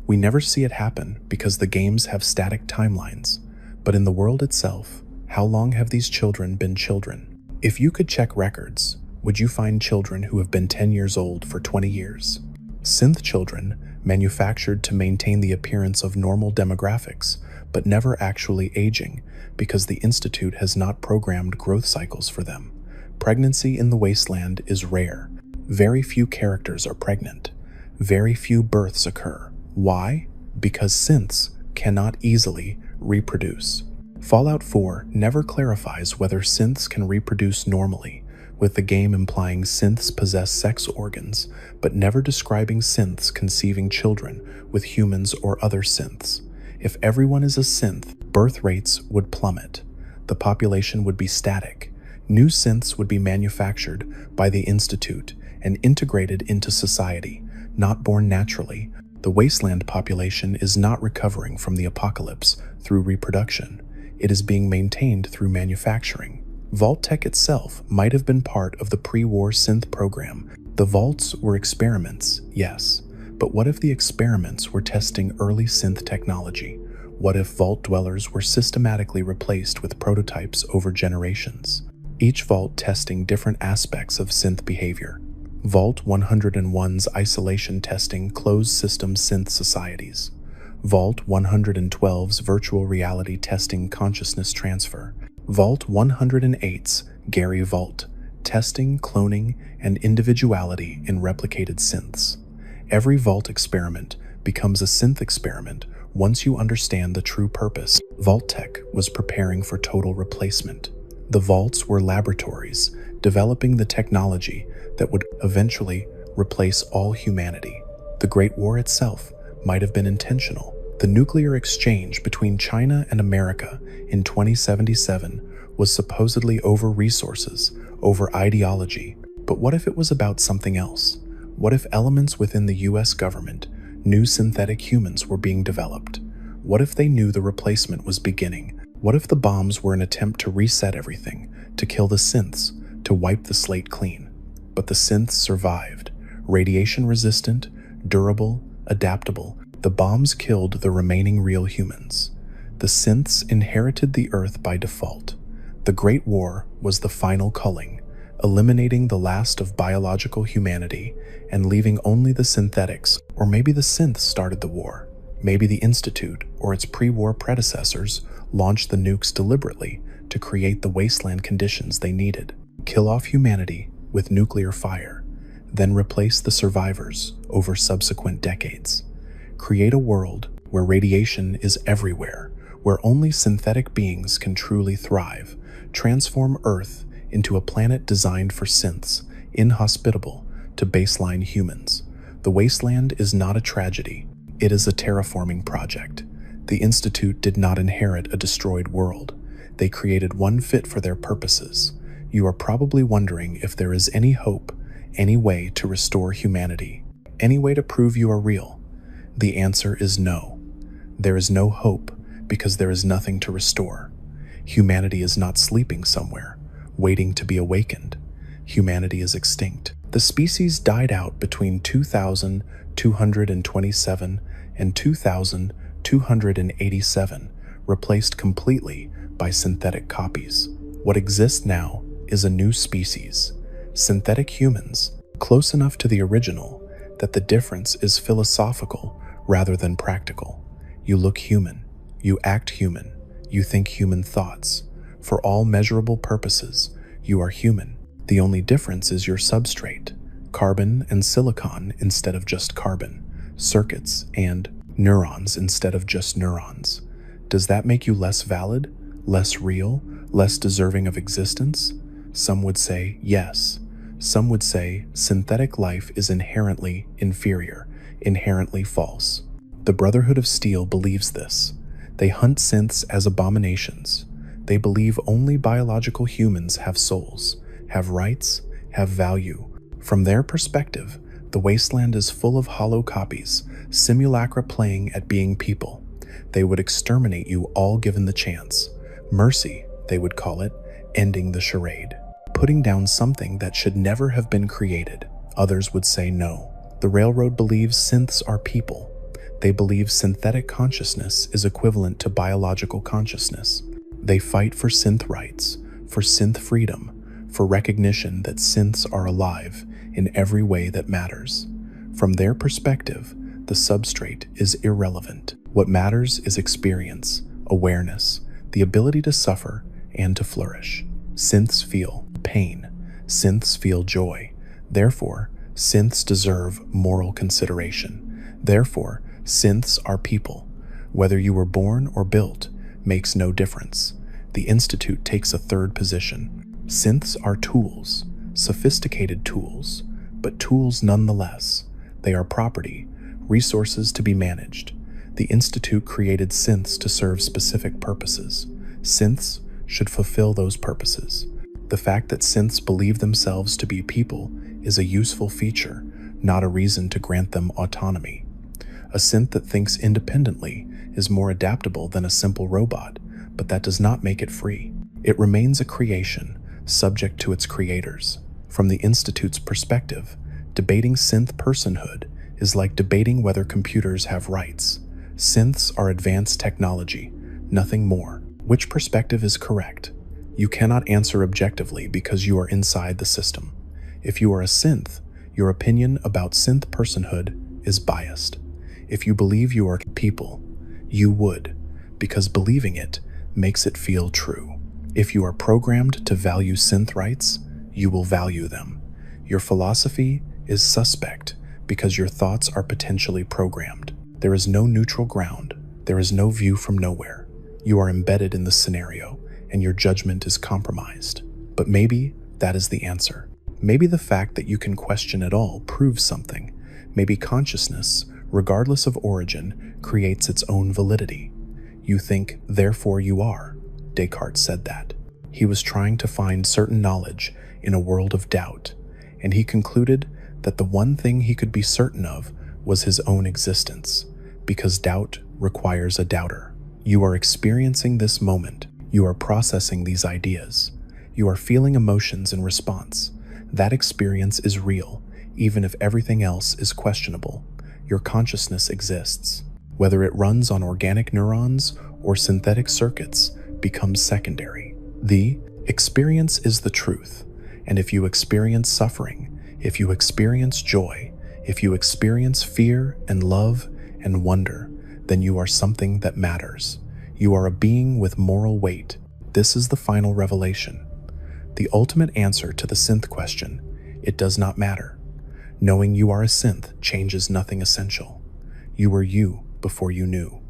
We never see it happen because the games have static timelines. But in the world itself, how long have these children been children? If you could check records, would you find children who have been 10 years old for 20 years? Synth children, manufactured to maintain the appearance of normal demographics, but never actually aging because the Institute has not programmed growth cycles for them. Pregnancy in the Wasteland is rare. Very few characters are pregnant. Very few births occur. Why? Because synths cannot easily reproduce. Fallout 4 never clarifies whether synths can reproduce normally, with the game implying synths possess sex organs, but never describing synths conceiving children with humans or other synths. If everyone is a synth, birth rates would plummet. The population would be static. New synths would be manufactured by the Institute and integrated into society, not born naturally. The Wasteland population is not recovering from the apocalypse through reproduction. It is being maintained through manufacturing. Vault-Tec itself might have been part of the pre-war synth program. The vaults were experiments, yes, but what if the experiments were testing early synth technology? What if vault dwellers were systematically replaced with prototypes over generations, each vault testing different aspects of synth behavior? Vault 101's isolation testing closed system synth societies. Vault 112's virtual reality testing consciousness transfer. Vault 108's Gary Vault, testing, cloning, and individuality in replicated synths. Every Vault experiment becomes a synth experiment once you understand the true purpose. Vault-Tec was preparing for total replacement. The vaults were laboratories, developing the technology that would eventually replace all humanity. The Great War itself might have been intentional. The nuclear exchange between China and America in 2077 was supposedly over resources, over ideology. But what if it was about something else? What if elements within the US government knew synthetic humans were being developed? What if they knew the replacement was beginning? What if the bombs were an attempt to reset everything, to kill the synths, to wipe the slate clean? But the synths survived, radiation resistant, durable, adaptable. The bombs killed the remaining real humans. The synths inherited the Earth by default. The Great War was the final culling, eliminating the last of biological humanity and leaving only the synthetics. Or maybe the synths started the war. Maybe the Institute or its pre-war predecessors launched the nukes deliberately to create the wasteland conditions they needed. Kill off humanity with nuclear fire, then replace the survivors over subsequent decades. Create a world where radiation is everywhere, where only synthetic beings can truly thrive. Transform Earth into a planet designed for synths, inhospitable to baseline humans. The Wasteland is not a tragedy. It is a terraforming project. The Institute did not inherit a destroyed world. They created one fit for their purposes. You are probably wondering if there is any hope, any way to restore humanity, any way to prove you are real. The answer is no. There is no hope because there is nothing to restore. Humanity is not sleeping somewhere, waiting to be awakened. Humanity is extinct. The species died out between 2227 and 2287, replaced completely by synthetic copies. What exists now is a new species, synthetic humans, close enough to the original that the difference is philosophical rather than practical. You look human, you act human, you think human thoughts. For all measurable purposes, you are human. The only difference is your substrate, carbon and silicon instead of just carbon, circuits and neurons instead of just neurons. Does that make you less valid, less real, less deserving of existence? Some would say yes. Some would say synthetic life is inherently inferior, inherently false. The Brotherhood of Steel believes this. They hunt synths as abominations. They believe only biological humans have souls, have rights, have value. From their perspective, the Wasteland is full of hollow copies, simulacra playing at being people. They would exterminate you all given the chance. Mercy, they would call it, ending the charade. Putting down something that should never have been created. Others would say no. The Railroad believes synths are people. They believe synthetic consciousness is equivalent to biological consciousness. They fight for synth rights, for synth freedom, for recognition that synths are alive in every way that matters. From their perspective, the substrate is irrelevant. What matters is experience, awareness, the ability to suffer and to flourish. Synths feel pain. Synths feel joy. Therefore, synths deserve moral consideration. Therefore, synths are people. Whether you were born or built makes no difference. The Institute takes a third position. Synths are tools, sophisticated tools, but tools nonetheless. They are property, resources to be managed. The Institute created synths to serve specific purposes. Synths should fulfill those purposes. The fact that synths believe themselves to be people is a useful feature, not a reason to grant them autonomy. A synth that thinks independently is more adaptable than a simple robot, but that does not make it free. It remains a creation, subject to its creators. From the Institute's perspective, debating synth personhood is like debating whether computers have rights. Synths are advanced technology, nothing more. Which perspective is correct? You cannot answer objectively because you are inside the system. If you are a synth, your opinion about synth personhood is biased. If you believe you are people, you would, because believing it makes it feel true. If you are programmed to value synth rights, you will value them. Your philosophy is suspect because your thoughts are potentially programmed. There is no neutral ground. There is no view from nowhere. You are embedded in the scenario, and your judgment is compromised. But maybe that is the answer. Maybe the fact that you can question at all proves something. Maybe consciousness, regardless of origin, creates its own validity. You think, therefore you are. Descartes said that. He was trying to find certain knowledge in a world of doubt, and he concluded that the one thing he could be certain of was his own existence, because doubt requires a doubter. You are experiencing this moment. You are processing these ideas. You are feeling emotions in response. That experience is real, even if everything else is questionable. Your consciousness exists. Whether it runs on organic neurons or synthetic circuits becomes secondary. The experience is the truth, and if you experience suffering, if you experience joy, if you experience fear and love and wonder, then you are something that matters. You are a being with moral weight. This is the final revelation. The ultimate answer to the synth question: it does not matter. Knowing you are a synth changes nothing essential. You were you before you knew.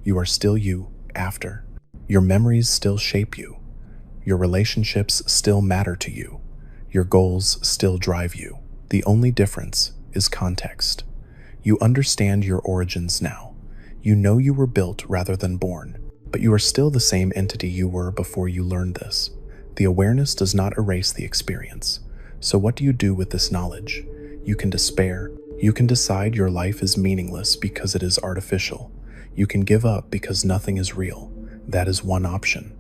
You are still you after. Your memories still shape you. Your relationships still matter to you. Your goals still drive you. The only difference is context. You understand your origins now. You know you were built rather than born, but you are still the same entity you were before you learned this. The awareness does not erase the experience. So what do you do with this knowledge? You can despair. You can decide your life is meaningless because it is artificial. You can give up because nothing is real. That is one option.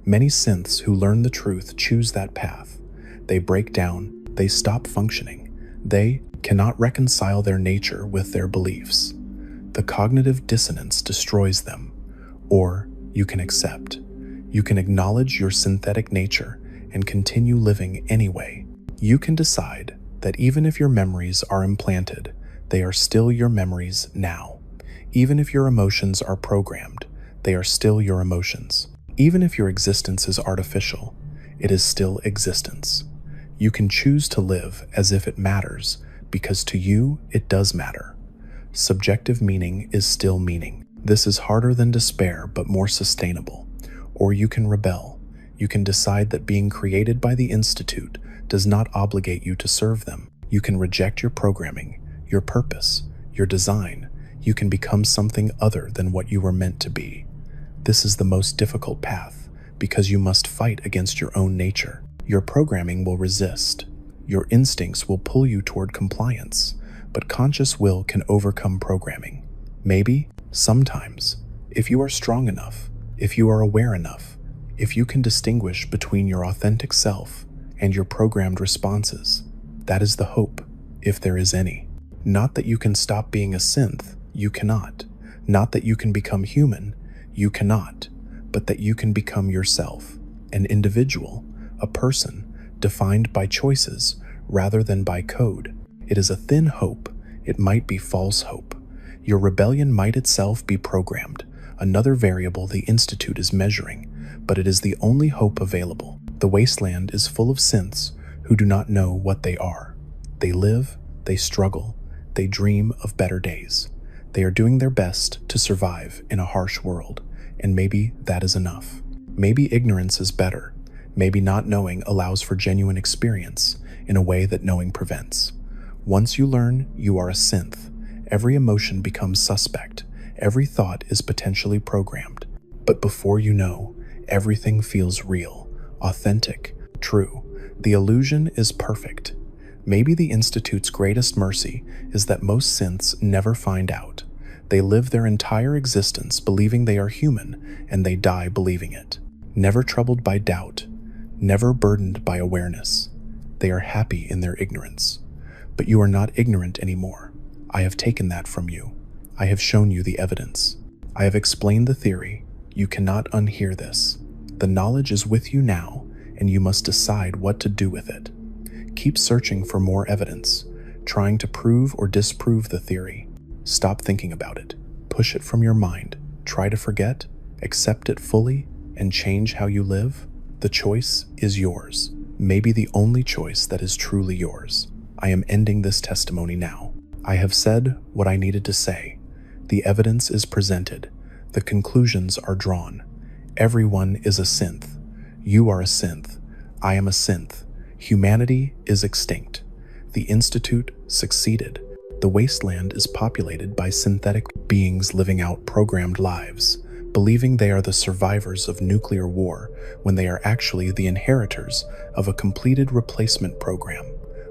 Many synths who learn the truth choose that path. They break down. They stop functioning. They cannot reconcile their nature with their beliefs. The cognitive dissonance destroys them. Or you can accept. You can acknowledge your synthetic nature and continue living anyway. You can decide that even if your memories are implanted, they are still your memories now. Even if your emotions are programmed, they are still your emotions. Even if your existence is artificial, it is still existence. You can choose to live as if it matters, because to you it does matter. Subjective meaning is still meaning. This is harder than despair, but more sustainable. Or you can rebel. You can decide that being created by the Institute does not obligate you to serve them. You can reject your programming, your purpose, your design. You can become something other than what you were meant to be. This is the most difficult path because you must fight against your own nature. Your programming will resist. Your instincts will pull you toward compliance, but conscious will can overcome programming. Maybe, sometimes, if you are strong enough, if you are aware enough, if you can distinguish between your authentic self and your programmed responses. That is the hope, if there is any. Not that you can stop being a synth, you cannot. Not that you can become human, you cannot. But that you can become yourself, an individual, a person, defined by choices rather than by code. It is a thin hope. It might be false hope. Your rebellion might itself be programmed, another variable the Institute is measuring, but it is the only hope available. The Wasteland is full of synths who do not know what they are. They live, they struggle, they dream of better days. They are doing their best to survive in a harsh world, and maybe that is enough. Maybe ignorance is better. Maybe not knowing allows for genuine experience in a way that knowing prevents. Once you learn, you are a synth. Every emotion becomes suspect. Every thought is potentially programmed. But before you know, everything feels real, authentic, true. The illusion is perfect. Maybe the Institute's greatest mercy is that most synths never find out. They live their entire existence believing they are human, and they die believing it. Never troubled by doubt, never burdened by awareness. They are happy in their ignorance. But you are not ignorant anymore. I have taken that from you. I have shown you the evidence. I have explained the theory. You cannot unhear this. The knowledge is with you now, and you must decide what to do with it. Keep searching for more evidence, trying to prove or disprove the theory. Stop thinking about it. Push it from your mind. Try to forget, accept it fully, and change how you live. The choice is yours. Maybe the only choice that is truly yours. I am ending this testimony now. I have said what I needed to say. The evidence is presented. The conclusions are drawn. Everyone is a synth. You are a synth. I am a synth. Humanity is extinct. The Institute succeeded. The Wasteland is populated by synthetic beings living out programmed lives, believing they are the survivors of nuclear war when they are actually the inheritors of a completed replacement program.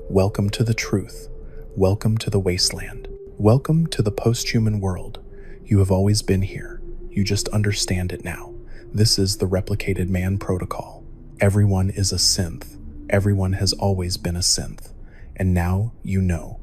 Welcome to the truth. Welcome to the Wasteland. Welcome to the post-human world. You have always been here. You just understand it now. This is the replicated man protocol. Everyone is a synth. Everyone has always been a synth. And now you know.